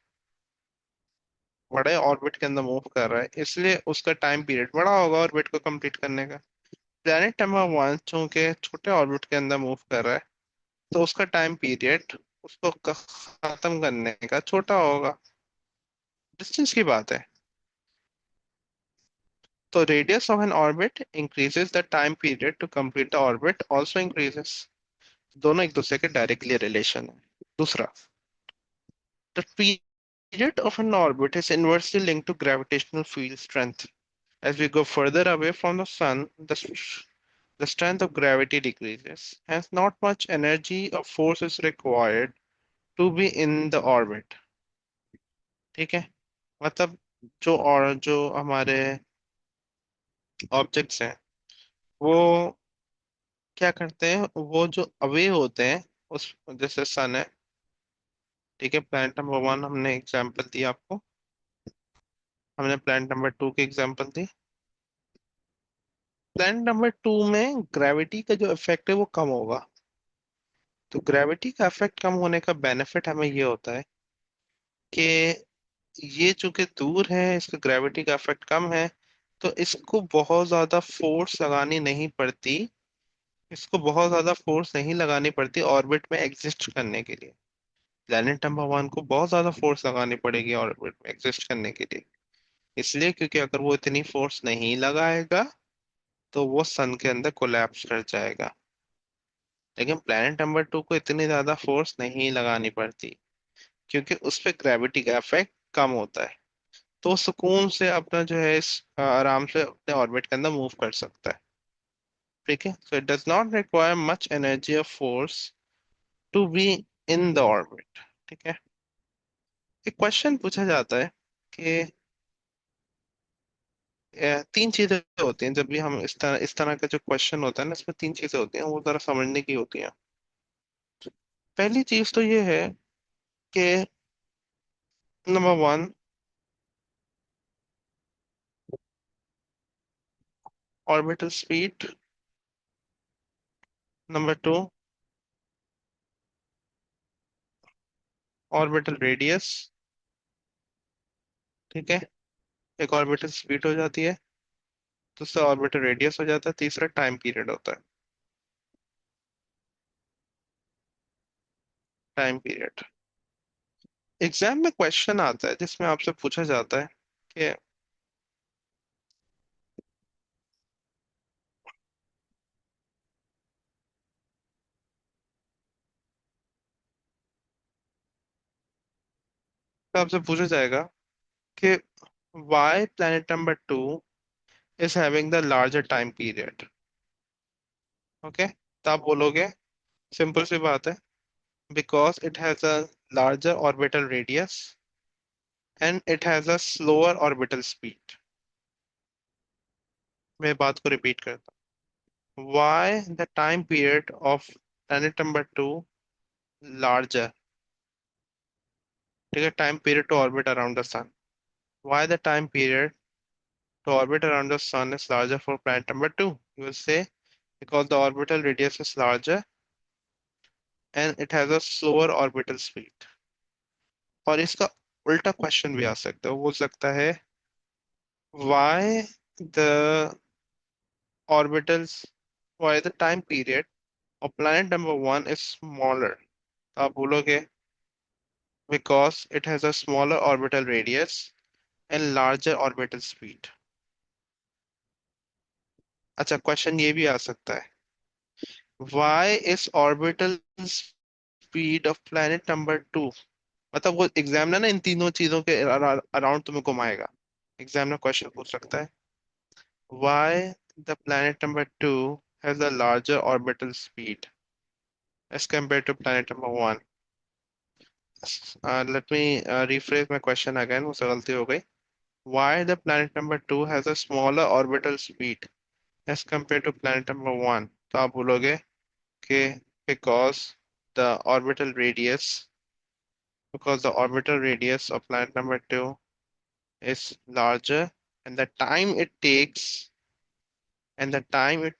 बड़े ऑर्बिट के अंदर मूव कर रहा है, इसलिए उसका टाइम पीरियड बड़ा होगा ऑर्बिट को कंप्लीट करने का। प्लेनेट नंबर वन चूंकि छोटे ऑर्बिट के अंदर मूव कर रहा है, तो उसका टाइम पीरियड उसको खत्म करने का छोटा होगा, डिस्टेंस की बात है। तो radius of an orbit increases the time period to complete the orbit also increases. दोनों एक दूसरे के डायरेक्टली रिलेशन है। दूसरा, the period of an orbit is inversely linked to gravitational field strength. As we go further away from the sun, the strength of gravity decreases. Hence, not much energy or force is required to be in the orbit। ठीक है, मतलब जो हमारे ऑब्जेक्ट्स हैं वो क्या करते हैं, वो जो अवे होते हैं उस, जैसे सन है, ठीक है, प्लैनेट नंबर वन हमने एग्जांपल दी आपको, हमने प्लैनेट नंबर टू की एग्जांपल दी। प्लैनेट नंबर टू में ग्रेविटी का जो इफेक्ट है वो कम होगा। तो ग्रेविटी का इफेक्ट कम होने का बेनिफिट हमें ये होता है कि ये चूंकि दूर है, इसका ग्रेविटी का इफेक्ट कम है, तो इसको बहुत ज्यादा फोर्स लगानी नहीं पड़ती, इसको बहुत ज्यादा फोर्स नहीं लगानी पड़ती ऑर्बिट में एग्जिस्ट करने के लिए। प्लेनेट नंबर वन को बहुत ज्यादा फोर्स लगानी पड़ेगी ऑर्बिट में एग्जिस्ट करने के लिए। इसलिए क्योंकि अगर वो इतनी फोर्स नहीं लगाएगा तो वो सन के अंदर कोलैप्स कर जाएगा। लेकिन प्लेनेट नंबर 2 को इतनी ज्यादा फोर्स नहीं लगानी पड़ती, क्योंकि उस पे ग्रेविटी का इफेक्ट कम होता है। तो वो सुकून से अपना जो है आराम से अपने ऑर्बिट के अंदर मूव कर सकता है। ठीक है, so it does not require much energy और force to be in the orbit. ठीक है। एक क्वेश्चन पूछा जाता है कि तीन चीजें होती हैं जब भी हम इस तरह का जो क्वेश्चन होता है ना, इसमें तीन चीजें होती हैं, वो जरा समझने की होती हैं। पहली चीज तो ये है कि number one, orbital speed. Number two, orbital radius. ठीक है, एक ऑर्बिटल स्पीड हो जाती है, दूसरा ऑर्बिटल रेडियस हो जाता है, तीसरा टाइम पीरियड होता है। Time period. एग्जाम में क्वेश्चन आता है जिसमें आपसे पूछा जाता है कि आपसे पूछा जाएगा कि why planet number 2 is having the larger time period। Okay, तो आप बोलोगे, सिंपल सी बात है, because it has a larger orbital radius and it has a slower orbital speed। मैं बात को रिपीट करता हूँ, why the time period of planet number 2 larger। ठीक है, time period to orbit around the sun. why the time period to orbit around the sun is larger for planet number 2? You will say because the orbital radius is larger and it has a slower orbital speed। और इसका उल्टा क्वेश्चन भी आ सकता है, वो बोल सकता है why the orbitals why the time period of planet number 1 is smaller। तो आप बोलोगे because it has a smaller orbital radius and larger orbital speed। अच्छा, क्वेश्चन ये भी आ सकता है why is orbital speed of planet number 2। मतलब वो एग्जामिनर ना इन तीनों चीजों के अराउंड तुम्हें घुमाएगा। एग्जामिनर क्वेश्चन पूछ सकता है why the planet number 2 has a larger orbital speed as compared to planet number 1। Let me rephrase my question again, मुझसे गलती हो गई। Why the planet number 2 has a smaller orbital speed as compared to planet number 1। तो आप बोलोगे कि because the orbital radius because the orbital radius of planet number 2 is larger and the time it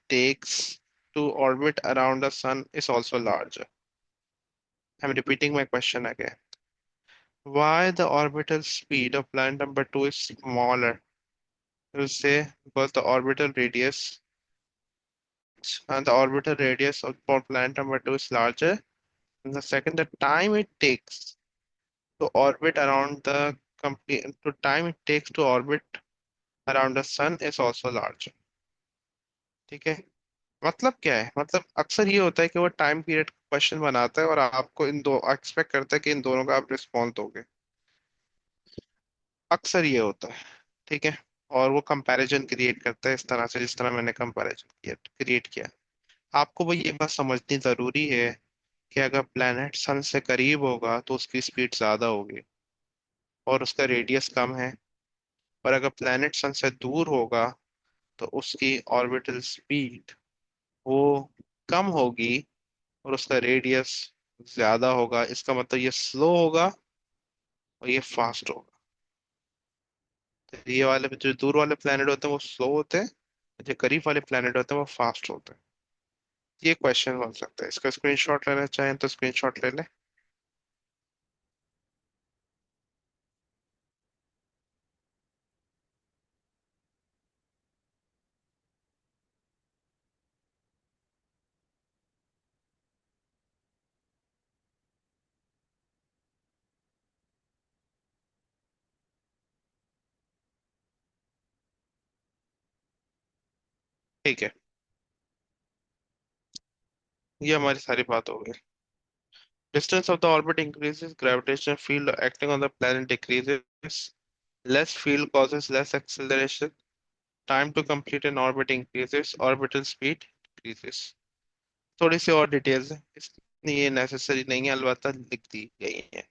takes to orbit around the sun is also larger। I'm repeating my question again, why the orbital speed of planet number 2 is smaller? You say because the orbital radius of for planet number 2 is larger, and the second, the time it takes to orbit around the complete to time it takes to orbit around the sun is also larger। ठीक है, मतलब क्या है, मतलब अक्सर ये होता है कि वो टाइम पीरियड क्वेश्चन बनाता है और आपको इन दो एक्सपेक्ट करता है कि इन दोनों का आप रिस्पॉन्स दोगे। अक्सर ये होता है। ठीक है, और वो कंपैरिजन क्रिएट करता है इस तरह से जिस तरह मैंने कंपैरिजन किया क्रिएट किया। आपको वो ये बात समझनी जरूरी है कि अगर प्लेनेट सन से करीब होगा तो उसकी स्पीड ज्यादा होगी और उसका रेडियस कम है, और अगर प्लेनेट सन से दूर होगा तो उसकी ऑर्बिटल स्पीड वो कम होगी और उसका रेडियस ज्यादा होगा। इसका मतलब ये स्लो होगा और ये फास्ट होगा। तो ये वाले जो दूर वाले प्लेनेट होते हैं वो स्लो होते हैं, जो करीब वाले प्लेनेट होते हैं वो फास्ट होते हैं। ये क्वेश्चन बन सकता है, इसका स्क्रीनशॉट लेना चाहें तो स्क्रीनशॉट ले लें। ठीक है, ये हमारी सारी बात हो गई। Distance of the orbit increases, gravitational field acting on the planet decreases, less field causes less acceleration, time to complete an orbit increases, orbital speed decreases। थोड़ी सी और डिटेल्स है इसमें, ये नेसेसरी नहीं है, अलबत्ता लिख दी गई है।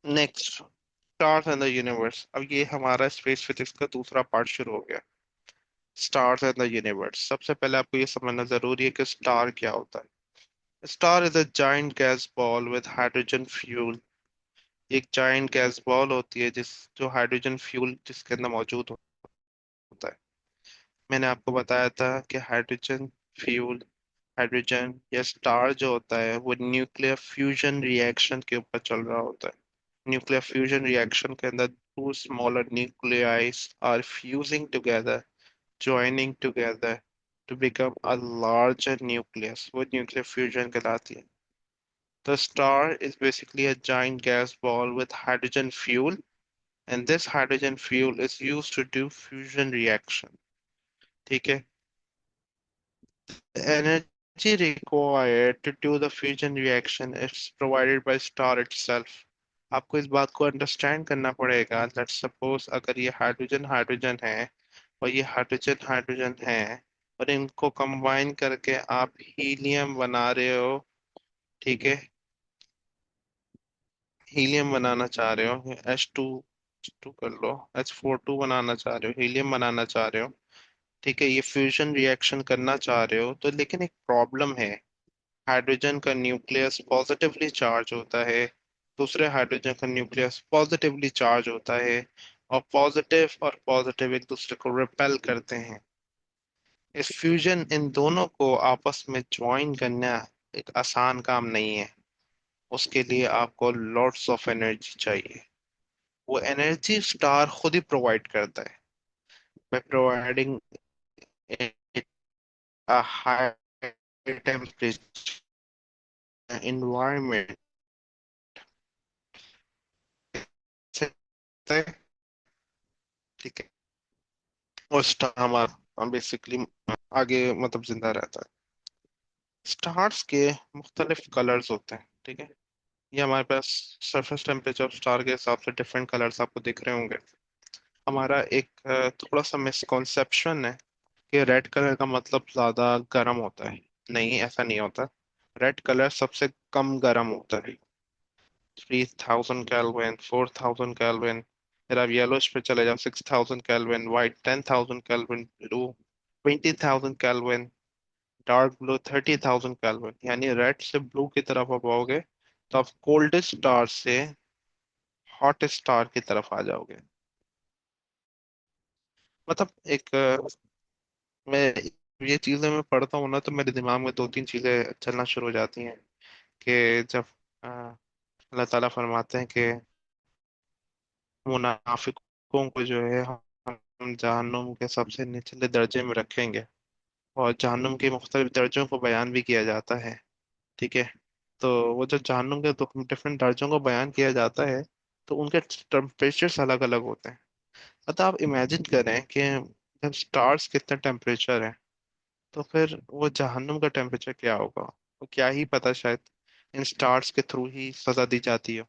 Next, stars and the universe. अब ये हमारा स्पेस फिजिक्स का दूसरा पार्ट शुरू हो गया। स्टार्स एंड द यूनिवर्स, सबसे पहले आपको ये समझना जरूरी है कि स्टार क्या होता है। Star is a giant gas ball with hydrogen fuel. एक जाइंट गैस बॉल होती है जिस जो हाइड्रोजन फ्यूल जिसके अंदर मौजूद होता है। मैंने आपको बताया था कि हाइड्रोजन फ्यूल, हाइड्रोजन या स्टार जो होता है वो न्यूक्लियर फ्यूजन रिएक्शन के ऊपर चल रहा होता है। न्यूक्लियर फ्यूजन रिएक्शन के अंदर two smaller nuclei are fusing together, joining together to become a larger nucleus, वो न्यूक्लियर फ्यूजन कहलाती है। The star is basically a giant gas ball with hydrogen fuel, and this hydrogen fuel is used to do fusion reaction। ठीक है। The energy required to do the fusion reaction is provided by star itself। आपको इस बात को अंडरस्टैंड करना पड़ेगा। लेट्स सपोज अगर ये हाइड्रोजन हाइड्रोजन है और ये हाइड्रोजन हाइड्रोजन है और इनको कंबाइन करके आप हीलियम बना रहे हो। ठीक है, हीलियम बनाना चाह रहे हो, H2 कर लो, H42 बनाना चाह रहे हो, हीलियम बनाना चाह रहे हो। ठीक है, ये फ्यूजन रिएक्शन करना चाह रहे हो तो, लेकिन एक प्रॉब्लम है। हाइड्रोजन का न्यूक्लियस पॉजिटिवली चार्ज होता है, दूसरे हाइड्रोजन का न्यूक्लियस पॉजिटिवली चार्ज होता है, और पॉजिटिव और पॉजिटिव एक दूसरे को रिपेल करते हैं। इस फ्यूजन इन दोनों को आपस में ज्वाइन करना एक आसान काम नहीं है। उसके लिए आपको लॉट्स ऑफ एनर्जी चाहिए। वो एनर्जी स्टार खुद ही प्रोवाइड करता है, by providing it a high temperature environment। ठीक है, और स्टार हमारा बेसिकली आगे मतलब जिंदा रहता है। स्टार्स के मुख्तलिफ कलर्स होते हैं। ठीक है, ये हमारे पास सरफेस टेम्परेचर ऑफ स्टार के हिसाब से डिफरेंट कलर्स आपको दिख रहे होंगे। हमारा एक थोड़ा सा मिसकॉन्सेप्शन है कि रेड कलर का मतलब ज्यादा गर्म होता है। नहीं, ऐसा नहीं होता। रेड कलर सबसे कम गर्म होता है। 3000 केल्विन, 4000 केल्विन। फिर आप येलोइश पे चले जाओ, 6000 kelvin, white 10,000 kelvin, blue 20,000 kelvin, dark blue 30,000 kelvin. यानी रेड से ब्लू की तरफ आप आओगे तो आप कोल्डेस्ट स्टार से हॉटेस्ट स्टार की तरफ आ जाओगे। मतलब एक मैं ये चीजें मैं पढ़ता हूँ ना तो मेरे दिमाग में दो तीन चीजें चलना शुरू हो जाती हैं कि जब अ, अल्लाह ताला फरमाते हैं कि मुनाफिकों को जो है हम जहन्नुम के सबसे निचले दर्जे में रखेंगे, और जहन्नुम के मुख्तलिफ दर्जों को बयान भी किया जाता है। ठीक है, तो वो जो जहन्नुम के डिफरेंट दर्जों को बयान किया जाता है तो उनके टेम्परेचर्स अलग अलग होते हैं। अतः आप इमेजिन करें कि जब स्टार्स कितने टेम्परेचर है तो फिर वो जहन्नुम का टेम्परेचर क्या होगा। वो क्या ही पता, शायद इन स्टार्स के थ्रू ही सजा दी जाती है।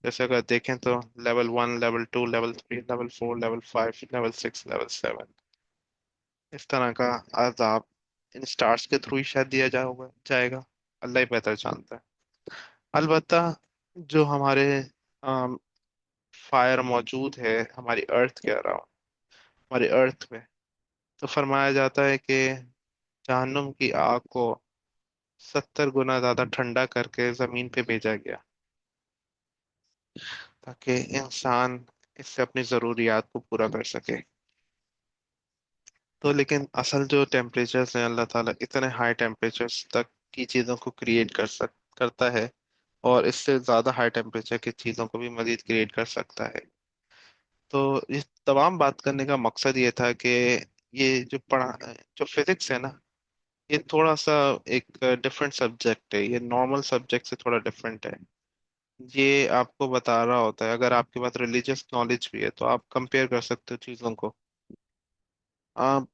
जैसे अगर देखें तो level 1, level 2, level 3, level 4, level 5, level 6, level 7, इस तरह का अजाब इन स्टार्स के थ्रू ही शायद दिया जाएगा। अल्लाह ही बेहतर जानता है। अलबत्ता जो हमारे फायर मौजूद है हमारी अर्थ के अराउंड, हमारी अर्थ में, तो फरमाया जाता है कि जहन्नुम की आग को 70 गुना ज्यादा ठंडा करके जमीन पे भेजा गया ताकि इंसान इससे अपनी जरूरियात को पूरा कर सके। तो लेकिन असल जो टेम्परेचर्स हैं, अल्लाह ताला इतने हाई टेम्परेचर्स तक की चीज़ों को क्रिएट करता है, और इससे ज़्यादा हाई टेम्परेचर की चीज़ों को भी मजीद क्रिएट कर सकता है। तो इस तमाम बात करने का मकसद ये था कि ये जो फिजिक्स है ना, ये थोड़ा सा एक डिफरेंट सब्जेक्ट है। ये नॉर्मल सब्जेक्ट से थोड़ा डिफरेंट है। ये आपको बता रहा होता है, अगर आपके पास रिलीजियस नॉलेज भी है तो आप कंपेयर कर सकते हो चीज़ों को। आप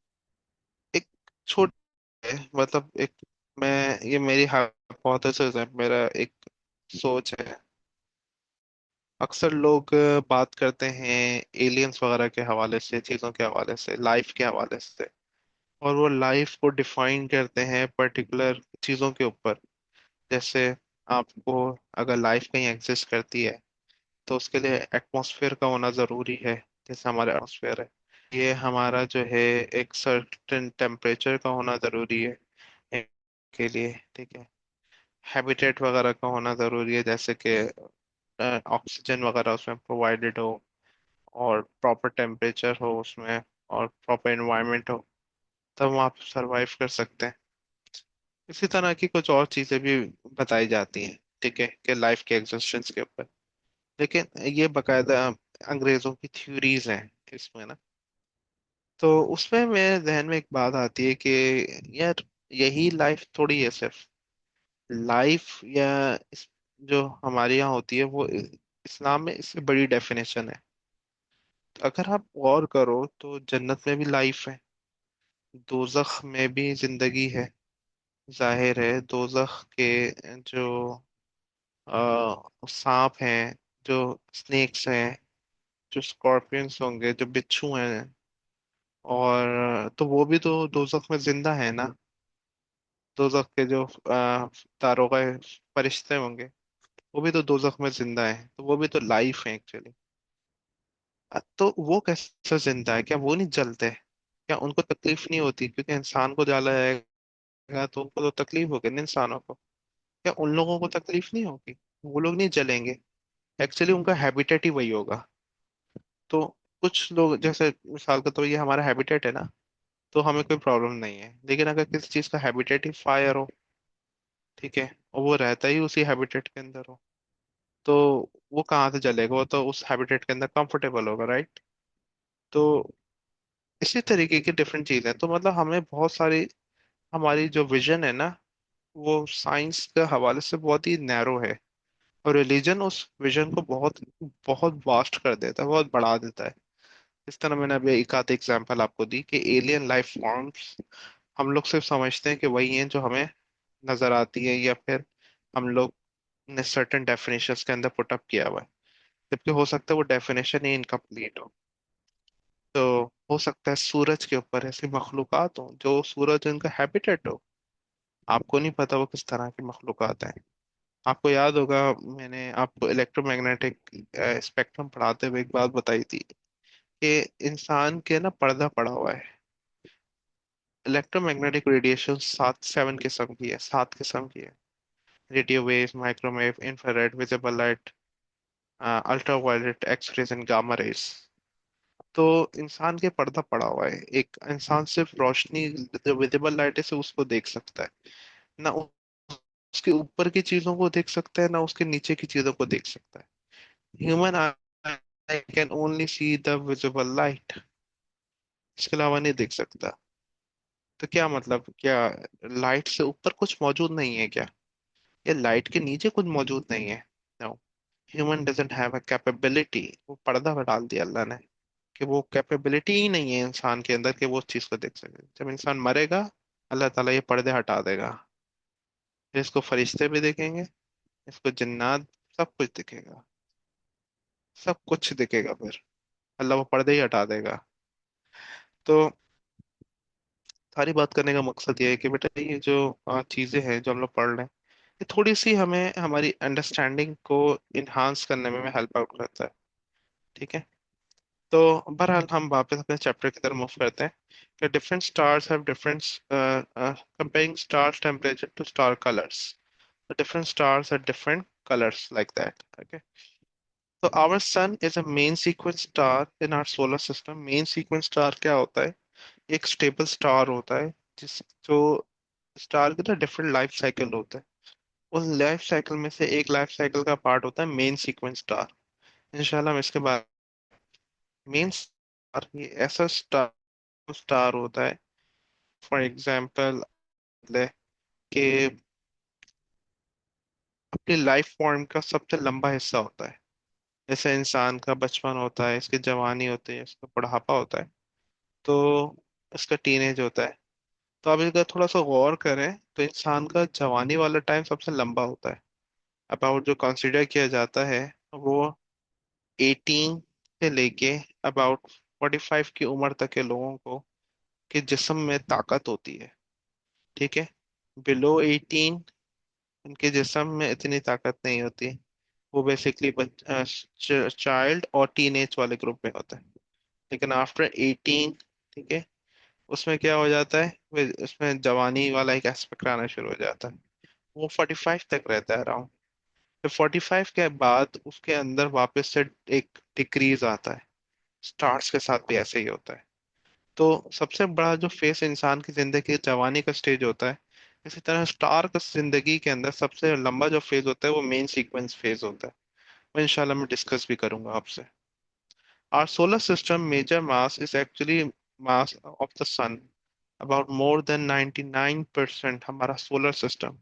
एक छोटा मतलब एक, मैं, ये मेरी हाइपोथेसिस है, मेरा एक सोच है। अक्सर लोग बात करते हैं एलियंस वगैरह के हवाले से, चीज़ों के हवाले से, लाइफ के हवाले से, और वो लाइफ को डिफाइन करते हैं पर्टिकुलर चीज़ों के ऊपर। जैसे आपको, अगर लाइफ कहीं एग्जिस्ट करती है तो उसके लिए एटमॉस्फेयर का होना ज़रूरी है। जैसे हमारा एटमॉस्फेयर है, ये हमारा जो है एक सर्टेन टेम्परेचर का होना ज़रूरी है के लिए, ठीक है। हैबिटेट वगैरह का होना ज़रूरी है, जैसे कि ऑक्सीजन वगैरह उसमें प्रोवाइडेड हो, और प्रॉपर टेम्परेचर हो उसमें, और प्रॉपर एनवायरनमेंट हो, तब वहाँ आप सरवाइव कर सकते हैं। इसी तरह की कुछ और चीज़ें भी बताई जाती हैं, ठीक है, कि लाइफ के एग्जिस्टेंस के ऊपर। लेकिन ये बकायदा अंग्रेजों की थ्योरीज हैं इसमें ना। तो उसमें मेरे जहन में एक बात आती है कि यार, यही लाइफ थोड़ी है सिर्फ लाइफ, या जो हमारे यहाँ होती है वो इस्लाम में इससे बड़ी डेफिनेशन है। तो अगर आप गौर करो तो जन्नत में भी लाइफ है, दोजख में भी जिंदगी है। जाहिर है दोजख के जो सांप हैं, जो स्नेक्स हैं, जो स्कॉर्पियंस होंगे, जो बिच्छू हैं, और तो वो भी तो दोजख में जिंदा है ना। दोजख के जो दारोगा फरिश्ते होंगे, वो भी तो दोजख में जिंदा है, तो वो भी तो लाइफ है एक्चुअली। तो वो कैसे जिंदा है? क्या वो नहीं जलते? क्या उनको तकलीफ नहीं होती? क्योंकि इंसान को जला जाएगा तो उनको तो तकलीफ होगी ना, इंसानों को। क्या उन लोगों को तकलीफ नहीं होगी? वो लोग नहीं जलेंगे? एक्चुअली उनका हैबिटेट ही वही होगा। तो कुछ लोग, जैसे मिसाल के तो ये हमारा हैबिटेट है ना, तो हमें कोई प्रॉब्लम नहीं है। लेकिन अगर किसी चीज का हैबिटेट ही फायर हो, ठीक है, और वो रहता ही उसी हैबिटेट के अंदर हो, तो वो कहाँ से जलेगा? वो तो उस हैबिटेट के अंदर कंफर्टेबल होगा, राइट? तो इसी तरीके की डिफरेंट चीजें, तो मतलब हमें बहुत सारी, हमारी जो विजन है ना, वो साइंस के हवाले से बहुत ही नैरो है। और रिलीजन उस विजन को बहुत बहुत वास्ट कर देता है, बहुत बढ़ा देता है। इस तरह मैंने अभी एक आध एग्जांपल आपको दी कि एलियन लाइफ फॉर्म्स हम लोग सिर्फ समझते हैं कि वही हैं जो हमें नजर आती है, या फिर हम लोग ने सर्टेन डेफिनेशंस के अंदर पुट अप किया हुआ है। जबकि हो सकता है वो डेफिनेशन ही इनकम्प्लीट हो। तो हो सकता है सूरज के ऊपर ऐसी मखलूकात हो जो सूरज उनका हैबिटेट हो। आपको नहीं पता वो किस तरह की मखलूकात हैं। आपको याद होगा, मैंने आपको इलेक्ट्रोमैग्नेटिक स्पेक्ट्रम पढ़ाते हुए एक बात बताई थी कि इंसान के ना पर्दा पड़ा हुआ है। इलेक्ट्रोमैग्नेटिक रेडिएशन 7 किस्म की है, 7 किस्म की है। Radio waves, microwave, infrared, visible light, ultraviolet, X rays and gamma rays. तो इंसान के पर्दा पड़ा हुआ है। एक इंसान सिर्फ रोशनी, जो विजिबल लाइट है, से उसको देख सकता है ना। उसके ऊपर की चीजों को देख सकता है, ना उसके नीचे की चीजों को देख सकता है। Human I can only see the visible light, इसके अलावा नहीं देख सकता। तो क्या मतलब, क्या लाइट से ऊपर कुछ मौजूद नहीं है क्या? या लाइट के नीचे कुछ मौजूद नहीं है? No, human doesn't have a capability. वो पर्दा में डाल दिया अल्लाह ने, कि वो कैपेबिलिटी ही नहीं है इंसान के अंदर कि वो उस चीज को देख सके। जब इंसान मरेगा, अल्लाह ताला ये पर्दे हटा देगा, फिर इसको फरिश्ते भी देखेंगे, इसको जिन्नात, सब कुछ दिखेगा, सब कुछ दिखेगा। फिर अल्लाह वो पर्दे ही हटा देगा। तो सारी बात करने का मकसद ये है कि बेटा, ये जो चीजें हैं जो हम लोग पढ़ रहे हैं, ये थोड़ी सी हमें हमारी अंडरस्टैंडिंग को इन्हांस करने में हेल्प आउट करता है, ठीक है। तो बहरहाल हम वापस अपने चैप्टर की तरफ मूव करते हैं कि different stars have different, comparing stars temperature to star colors, the different stars are different colors like that, okay. तो our sun is a main sequence star in our solar system. Main sequence star क्या होता है? एक स्टेबल स्टार होता है, जिस जो स्टार के ना डिफरेंट लाइफ साइकिल होता है। उस लाइफ साइकिल में से एक लाइफ साइकिल का पार्ट होता है मेन सीक्वेंस स्टार। इंशाल्लाह हम इसके बाद, मेन स्टार ये ऐसा स्टार स्टार होता है, फॉर एग्जाम्पल कि अपनी लाइफ फॉर्म का सबसे लंबा हिस्सा होता है। जैसे इंसान का बचपन होता है, इसकी जवानी होती है, इसका बुढ़ापा होता है, तो इसका टीनेज होता है, तो आप अगर थोड़ा सा गौर करें तो इंसान का जवानी वाला टाइम सबसे लंबा होता है। अबाउट जो कंसिडर किया जाता है वो 18 से लेके अबाउट 45 की उम्र तक के लोगों को के जिस्म में ताकत होती है। ठीक है। बिलो 18 उनके जिस्म में इतनी ताकत नहीं होती। वो बेसिकली चाइल्ड और टीन एज वाले ग्रुप में होता है। लेकिन आफ्टर 18, ठीक है, उसमें क्या हो जाता है, उसमें जवानी वाला एक एस्पेक्ट आना शुरू हो जाता है। वो 45 तक रहता है अराउंड। फिर 45 के बाद उसके अंदर वापस से एक डिक्रीज आता है। स्टार्स के साथ भी ऐसे ही होता है। तो सबसे बड़ा जो फेस इंसान की जिंदगी जवानी का स्टेज होता है, इसी तरह स्टार का जिंदगी के अंदर सबसे लंबा जो फेज होता है वो मेन सीक्वेंस फेज होता है। वो इंशाल्लाह मैं डिस्कस भी करूंगा आपसे। Our solar system major mass is actually mass of the sun. About more than 99% हमारा सोलर सिस्टम।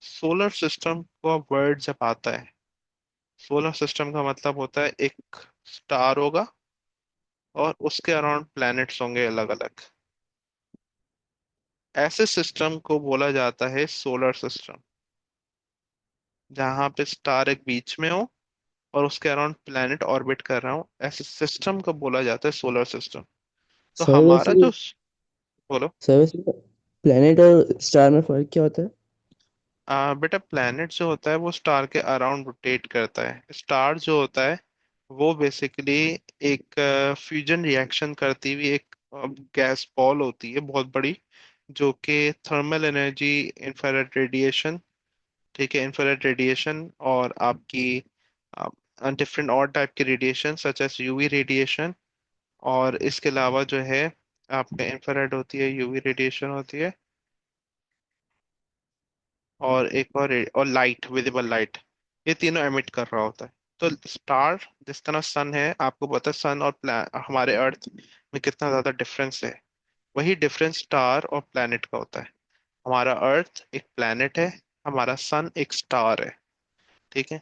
सोलर सिस्टम का वर्ड जब आता है, सोलर सिस्टम का मतलब होता है एक स्टार होगा और उसके अराउंड प्लैनेट्स होंगे अलग अलग। ऐसे सिस्टम को बोला जाता है सोलर सिस्टम, जहाँ पे स्टार एक बीच में हो और उसके अराउंड प्लैनेट ऑर्बिट कर रहा हो, ऐसे सिस्टम को बोला जाता है सोलर सिस्टम। तो सर हमारा वैसे जो, बोलो। सर वैसे प्लेनेट और स्टार में फर्क क्या होता है? बेटा प्लैनेट जो होता है वो स्टार के अराउंड रोटेट करता है। स्टार जो होता है वो बेसिकली एक फ्यूजन रिएक्शन करती हुई एक गैस बॉल होती है बहुत बड़ी, जो कि थर्मल एनर्जी, इंफ्रारेड रेडिएशन, ठीक है, इंफ्रारेड रेडिएशन और आपकी डिफरेंट और टाइप के radiation such as UV radiation, और इसके अलावा जो है आपका इंफ्रारेड होती है, यूवी रेडिएशन होती है, और एक और लाइट, विजिबल लाइट, ये तीनों एमिट कर रहा होता है। तो स्टार, जिस तरह सन है, आपको पता है सन और हमारे अर्थ में कितना ज्यादा डिफरेंस है, वही डिफरेंस स्टार और प्लैनेट का होता है। हमारा अर्थ एक प्लैनेट है, हमारा सन एक स्टार है। ठीक है।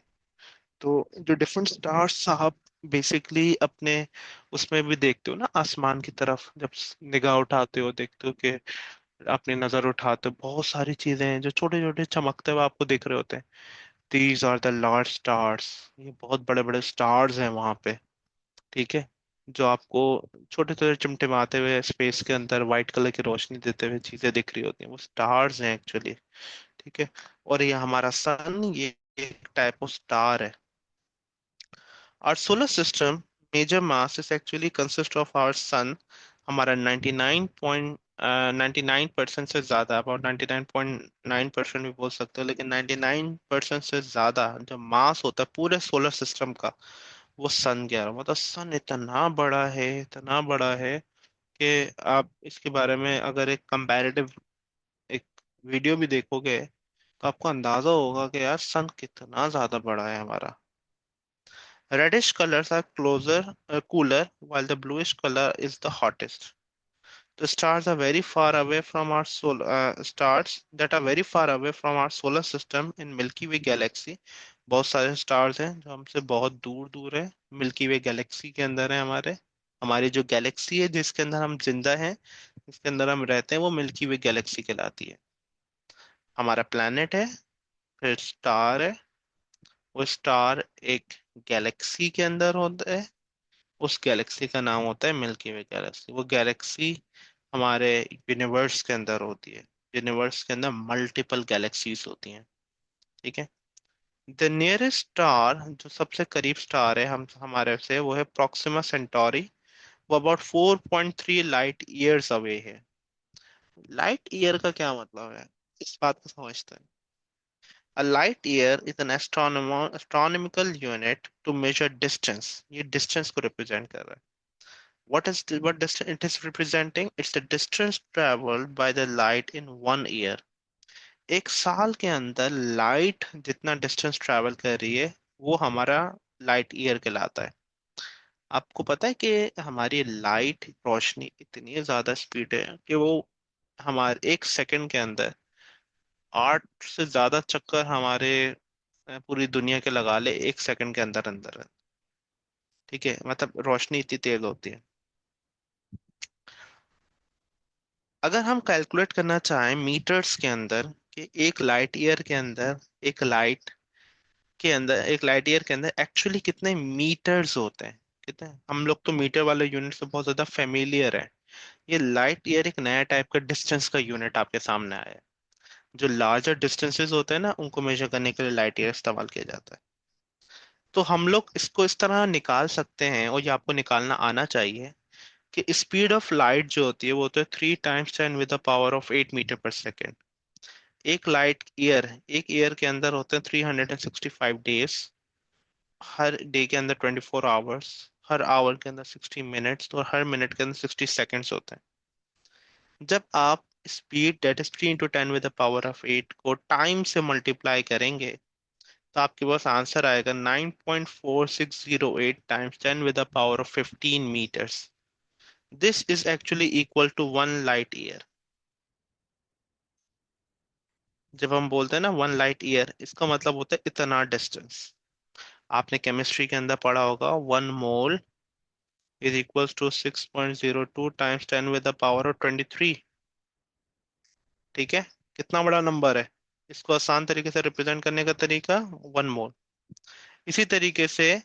तो जो डिफरेंट स्टार्स आप बेसिकली अपने उसमें भी देखते हो ना, आसमान की तरफ जब निगाह उठाते हो देखते हो कि अपनी नजर उठाते हो बहुत सारी चीजें हैं जो छोटे छोटे चमकते हुए आपको दिख रहे होते हैं। These are the large stars. ये बहुत बड़े बड़े स्टार्स हैं वहां पे। ठीक है। जो आपको छोटे छोटे टिमटिमाते हुए स्पेस के अंदर व्हाइट कलर की रोशनी देते हुए चीजें दिख रही होती हैं, वो स्टार्स हैं एक्चुअली। ठीक है। और ये हमारा सन, ये एक टाइप ऑफ स्टार है। Our solar system major mass is actually consist of our sun। हमारा 99% से ज्यादा, अबाउट 99.9% भी बोल सकते हो, लेकिन 99% से ज्यादा जो मास होता है पूरे सोलर सिस्टम का, वो सन के मतलब सन इतना बड़ा है, इतना बड़ा है कि आप इसके बारे में अगर एक कंपैरेटिव एक वीडियो भी देखोगे तो आपको अंदाजा होगा कि यार सन कितना ज्यादा बड़ा है हमारा। Reddish colors are cooler, while the bluish color is the hottest. The stars are very far away from our stars that are very far away from our solar system in Milky Way galaxy। बहुत सारे स्टार्स हैं जो हमसे बहुत दूर दूर है, मिल्की वे गैलेक्सी के अंदर है हमारे। हमारी जो गैलेक्सी है जिसके अंदर हम जिंदा हैं, जिसके अंदर हम रहते हैं, वो मिल्की वे गैलेक्सी कहलाती है। हमारा प्लैनेट है, फिर स्टार है। वो स्टार एक गैलेक्सी के अंदर होता है, उस गैलेक्सी का नाम होता है मिल्की वे गैलेक्सी। वो गैलेक्सी हमारे यूनिवर्स के अंदर होती है। यूनिवर्स के अंदर मल्टीपल गैलेक्सीज होती हैं। ठीक है। द नियरेस्ट स्टार, जो सबसे करीब स्टार है हम हमारे से, वो है प्रोक्सिमा सेंटोरी। वो अबाउट 4.3 लाइट ईयर्स अवे है। लाइट ईयर का क्या मतलब है, इस बात को समझते हैं। A light year is an astronomical unit to measure distance। ये distance को represent कर रहा है। What distance it is representing? It's the distance traveled by the light in 1 year। एक साल के अंदर लाइट जितना डिस्टेंस ट्रैवल कर रही है वो हमारा लाइट ईयर कहलाता है। आपको पता है कि हमारी लाइट रोशनी इतनी ज्यादा स्पीड है कि वो हमारे 1 सेकंड के अंदर 8 से ज्यादा चक्कर हमारे पूरी दुनिया के लगा ले 1 सेकंड के अंदर अंदर। ठीक है, मतलब रोशनी इतनी तेज होती है। अगर हम कैलकुलेट करना चाहें मीटर्स के अंदर कि एक लाइट ईयर के अंदर, एक लाइट एक लाइट ईयर के अंदर एक्चुअली कितने मीटर्स होते हैं, कितने, हम लोग तो मीटर वाले यूनिट से बहुत ज्यादा फेमिलियर है। ये लाइट ईयर एक नया टाइप का डिस्टेंस का यूनिट आपके सामने आया है। जो लार्जर डिस्टेंसेस होते हैं ना, उनको मेजर करने के लिए लाइट ईयर इस्तेमाल किया जाता है। तो हम लोग इसको इस तरह निकाल सकते हैं, और ये आपको निकालना आना चाहिए, कि स्पीड ऑफ लाइट जो होती है वो होता है 3 × 10⁻⁸मीटर पर सेकेंड। एक ईयर के अंदर होते हैं 365 डेज। हर डे के अंदर 24 आवर्स, हर आवर के अंदर 60 मिनट्स, और हर मिनट के अंदर 60 सेकेंड्स होते हैं। जब आप स्पीड डेट इज 3 × 10⁻⁸ को टाइम से मल्टीप्लाई करेंगे, तो आपके पास आंसर आएगा 9.4608 × 10⁻15 metres. This is actually equal to 1 light year. जब हम बोलते हैं ना 1 लाइट ईयर, इसका मतलब होता है इतना डिस्टेंस। आपने केमिस्ट्री के अंदर पढ़ा होगा 1 mole is equals to 6.02 times 10⁻23। ठीक है, कितना बड़ा नंबर है। इसको आसान तरीके से रिप्रेजेंट करने का तरीका 1 मोल। इसी तरीके से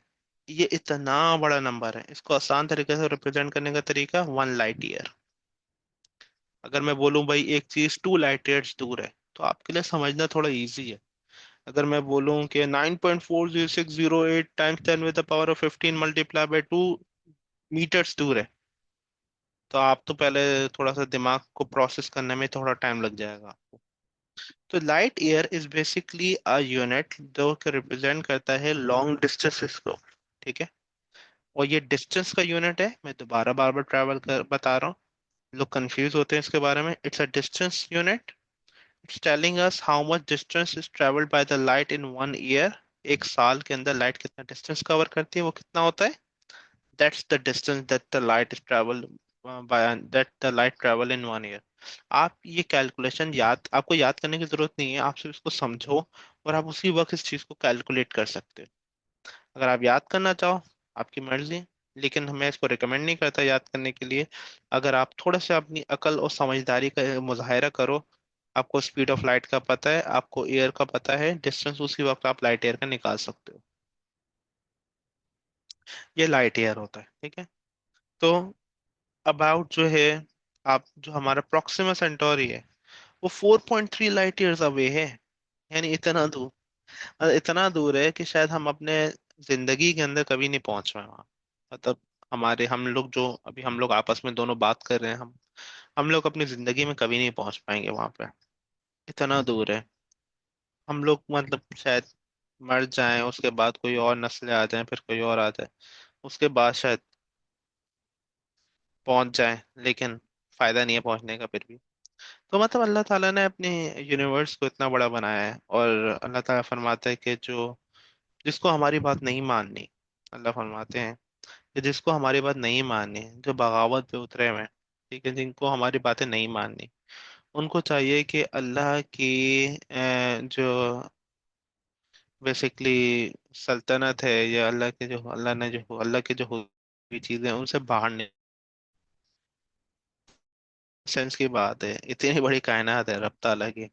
ये इतना बड़ा नंबर है, इसको आसान तरीके से रिप्रेजेंट करने का तरीका 1 लाइट ईयर। अगर मैं बोलूं भाई एक चीज 2 लाइट ईयर्स दूर है, तो आपके लिए समझना थोड़ा इजी है। अगर मैं बोलूं कि 9.40608 टाइम्स 10⁻15 मल्टीप्लाई बाय 2 मीटर्स दूर है, तो आप तो पहले थोड़ा सा दिमाग को प्रोसेस करने में थोड़ा टाइम लग जाएगा आपको। तो light year is basically a unit जो कि रिप्रेजेंट करता है लॉन्ग डिस्टेंसेस को। ठीक है, और ये डिस्टेंस का यूनिट है, मैं दोबारा बार बार ट्रैवल कर बता रहा हूँ, लोग कंफ्यूज होते हैं इसके बारे में। It's a distance unit. It's telling us how much distance is travelled by the light in 1 year. एक साल के अंदर लाइट कितना डिस्टेंस कवर करती है, वो कितना होता है। That's the distance that the light is travel that the light travel in 1 year। आप ये कैलकुलेशन आपको याद करने की जरूरत नहीं है, आप सिर्फ इसको समझो और आप उसी वक्त इस चीज को कैलकुलेट कर सकते हो। अगर आप याद करना चाहो, आपकी मर्जी, लेकिन मैं इसको रिकमेंड नहीं करता याद करने के लिए। अगर आप थोड़ा सा अपनी अकल और समझदारी का मुजाहिरा करो, आपको स्पीड ऑफ लाइट का पता है, आपको एयर का पता है, डिस्टेंस उसी वक्त आप लाइट एयर का निकाल सकते हो। ये लाइट ईयर होता है, ठीक है। तो अबाउट जो है, आप जो हमारा प्रॉक्सिमा सेंटोरी है, वो 4.3 लाइट ईयर्स अवे है। यानी इतना दूर, इतना दूर है कि शायद हम अपने जिंदगी के अंदर कभी नहीं पहुंच पाए वहाँ। मतलब हम लोग जो अभी हम लोग आपस में दोनों बात कर रहे हैं, हम लोग अपनी जिंदगी में कभी नहीं पहुंच पाएंगे वहां पे। इतना दूर है। हम लोग मतलब शायद मर जाएं, उसके बाद कोई और नस्लें आ जाएं, फिर कोई और आ जाए, उसके बाद शायद पहुंच जाए, लेकिन फायदा नहीं है पहुंचने का फिर भी। तो मतलब अल्लाह ताला ने अपने यूनिवर्स को इतना बड़ा बनाया है, और अल्लाह ताला फरमाता है कि जो जिसको हमारी बात नहीं माननी, अल्लाह फरमाते हैं कि जिसको हमारी बात नहीं माननी, जो बगावत पे उतरे हुए हैं, ठीक है, जिनको हमारी बातें नहीं माननी, उनको चाहिए कि अल्लाह की जो बेसिकली सल्तनत है, या अल्लाह के जो हुई चीजें हैं, उनसे बाहर नहीं। सेंस की बात है, इतनी बड़ी कायनात है रब ताला की,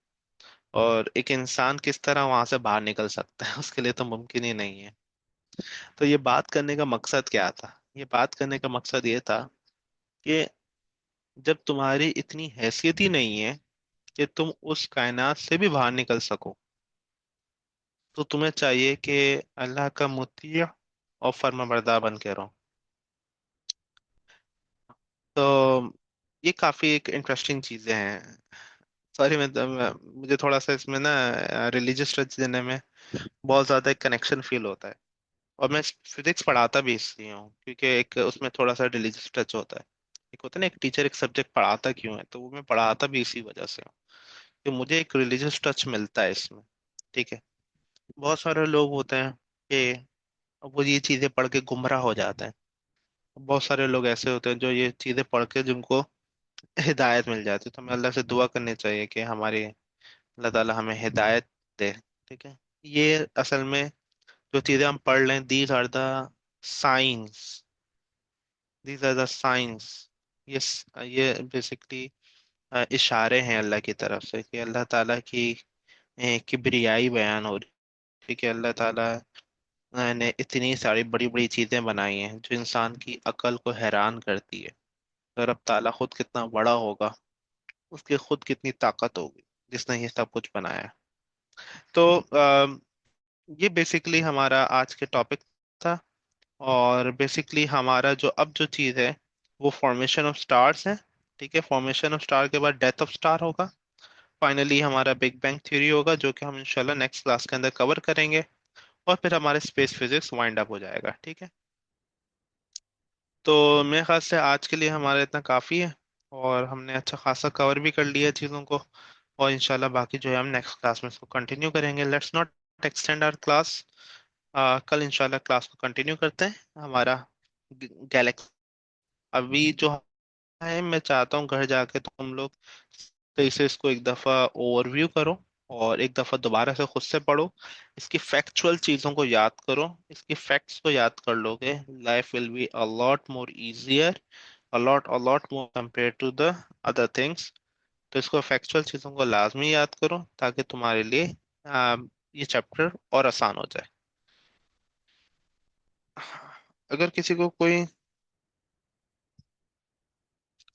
और एक इंसान किस तरह वहां से बाहर निकल सकता है उसके लिए तो मुमकिन ही नहीं है। तो ये बात करने का मकसद क्या था, ये बात करने का मकसद ये था कि जब तुम्हारी इतनी हैसियत ही नहीं है कि तुम उस कायनात से भी बाहर निकल सको, तो तुम्हें चाहिए कि अल्लाह का मुतीय और फर्माबरदार बन के रहो। तो ये काफी एक इंटरेस्टिंग चीजें हैं। सॉरी, मुझे थोड़ा सा इसमें ना रिलीजियस टच देने में बहुत ज्यादा एक कनेक्शन फील होता है। और मैं फिजिक्स पढ़ाता भी इसलिए हूँ क्योंकि एक उसमें थोड़ा सा रिलीजियस टच होता है। एक होता है ना, एक टीचर एक सब्जेक्ट पढ़ाता क्यों है, तो वो मैं पढ़ाता भी इसी वजह से हूँ कि मुझे एक रिलीजियस टच मिलता है इसमें। ठीक है, बहुत सारे लोग होते हैं कि वो ये चीजें पढ़ के गुमराह हो जाते हैं। बहुत सारे लोग ऐसे होते हैं जो ये चीजें पढ़ के जिनको हिदायत मिल जाती है। तो हमें अल्लाह से दुआ करनी चाहिए कि हमारी अल्लाह ताला हमें हिदायत दे। ठीक है, ये असल में जो चीजें हम पढ़ लें, science these are the science. ये बेसिकली इशारे हैं अल्लाह की तरफ से कि अल्लाह ताला की किब्रियाई बयान हो रही है कि अल्लाह ताला ने इतनी सारी बड़ी बड़ी चीजें बनाई हैं जो इंसान की अकल को हैरान करती है। तो रब ताला खुद कितना बड़ा होगा, उसकी खुद कितनी ताकत होगी जिसने ये सब कुछ बनाया। तो ये बेसिकली हमारा आज के टॉपिक था। और बेसिकली हमारा जो अब जो चीज़ है वो फॉर्मेशन ऑफ स्टार्स है। ठीक है, फॉर्मेशन ऑफ स्टार के बाद डेथ ऑफ स्टार होगा। फाइनली हमारा बिग बैंग थ्योरी होगा जो कि हम इंशाल्लाह नेक्स्ट क्लास के अंदर कवर करेंगे। और फिर हमारे स्पेस फिजिक्स वाइंड अप हो जाएगा। ठीक है, तो मेरे ख्याल से आज के लिए हमारा इतना काफ़ी है। और हमने अच्छा खासा कवर भी कर लिया चीज़ों को। और इंशाल्लाह बाकी जो है हम नेक्स्ट क्लास में इसको कंटिन्यू करेंगे। Let's not extend our class. कल इंशाल्लाह क्लास को कंटिन्यू करते हैं हमारा गैलेक्सी। अभी जो है मैं चाहता हूँ घर जाके तुम लोग सही से इसको एक दफ़ा ओवरव्यू करो और एक दफ़ा दोबारा से खुद से पढ़ो। इसकी फैक्चुअल चीज़ों को याद करो। इसकी फैक्ट्स को याद कर लोगे, life will be a lot more easier, a lot more compare to the other things. तो इसको फैक्चुअल चीज़ों को लाजमी याद करो ताकि तुम्हारे लिए ये चैप्टर और आसान हो जाए। अगर किसी को कोई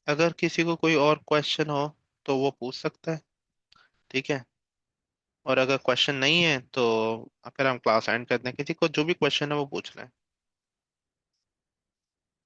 अगर किसी को कोई और क्वेश्चन हो तो वो पूछ सकता है। ठीक है, और अगर क्वेश्चन नहीं है तो फिर हम क्लास एंड करते हैं। किसी को जो भी क्वेश्चन है वो पूछ लें।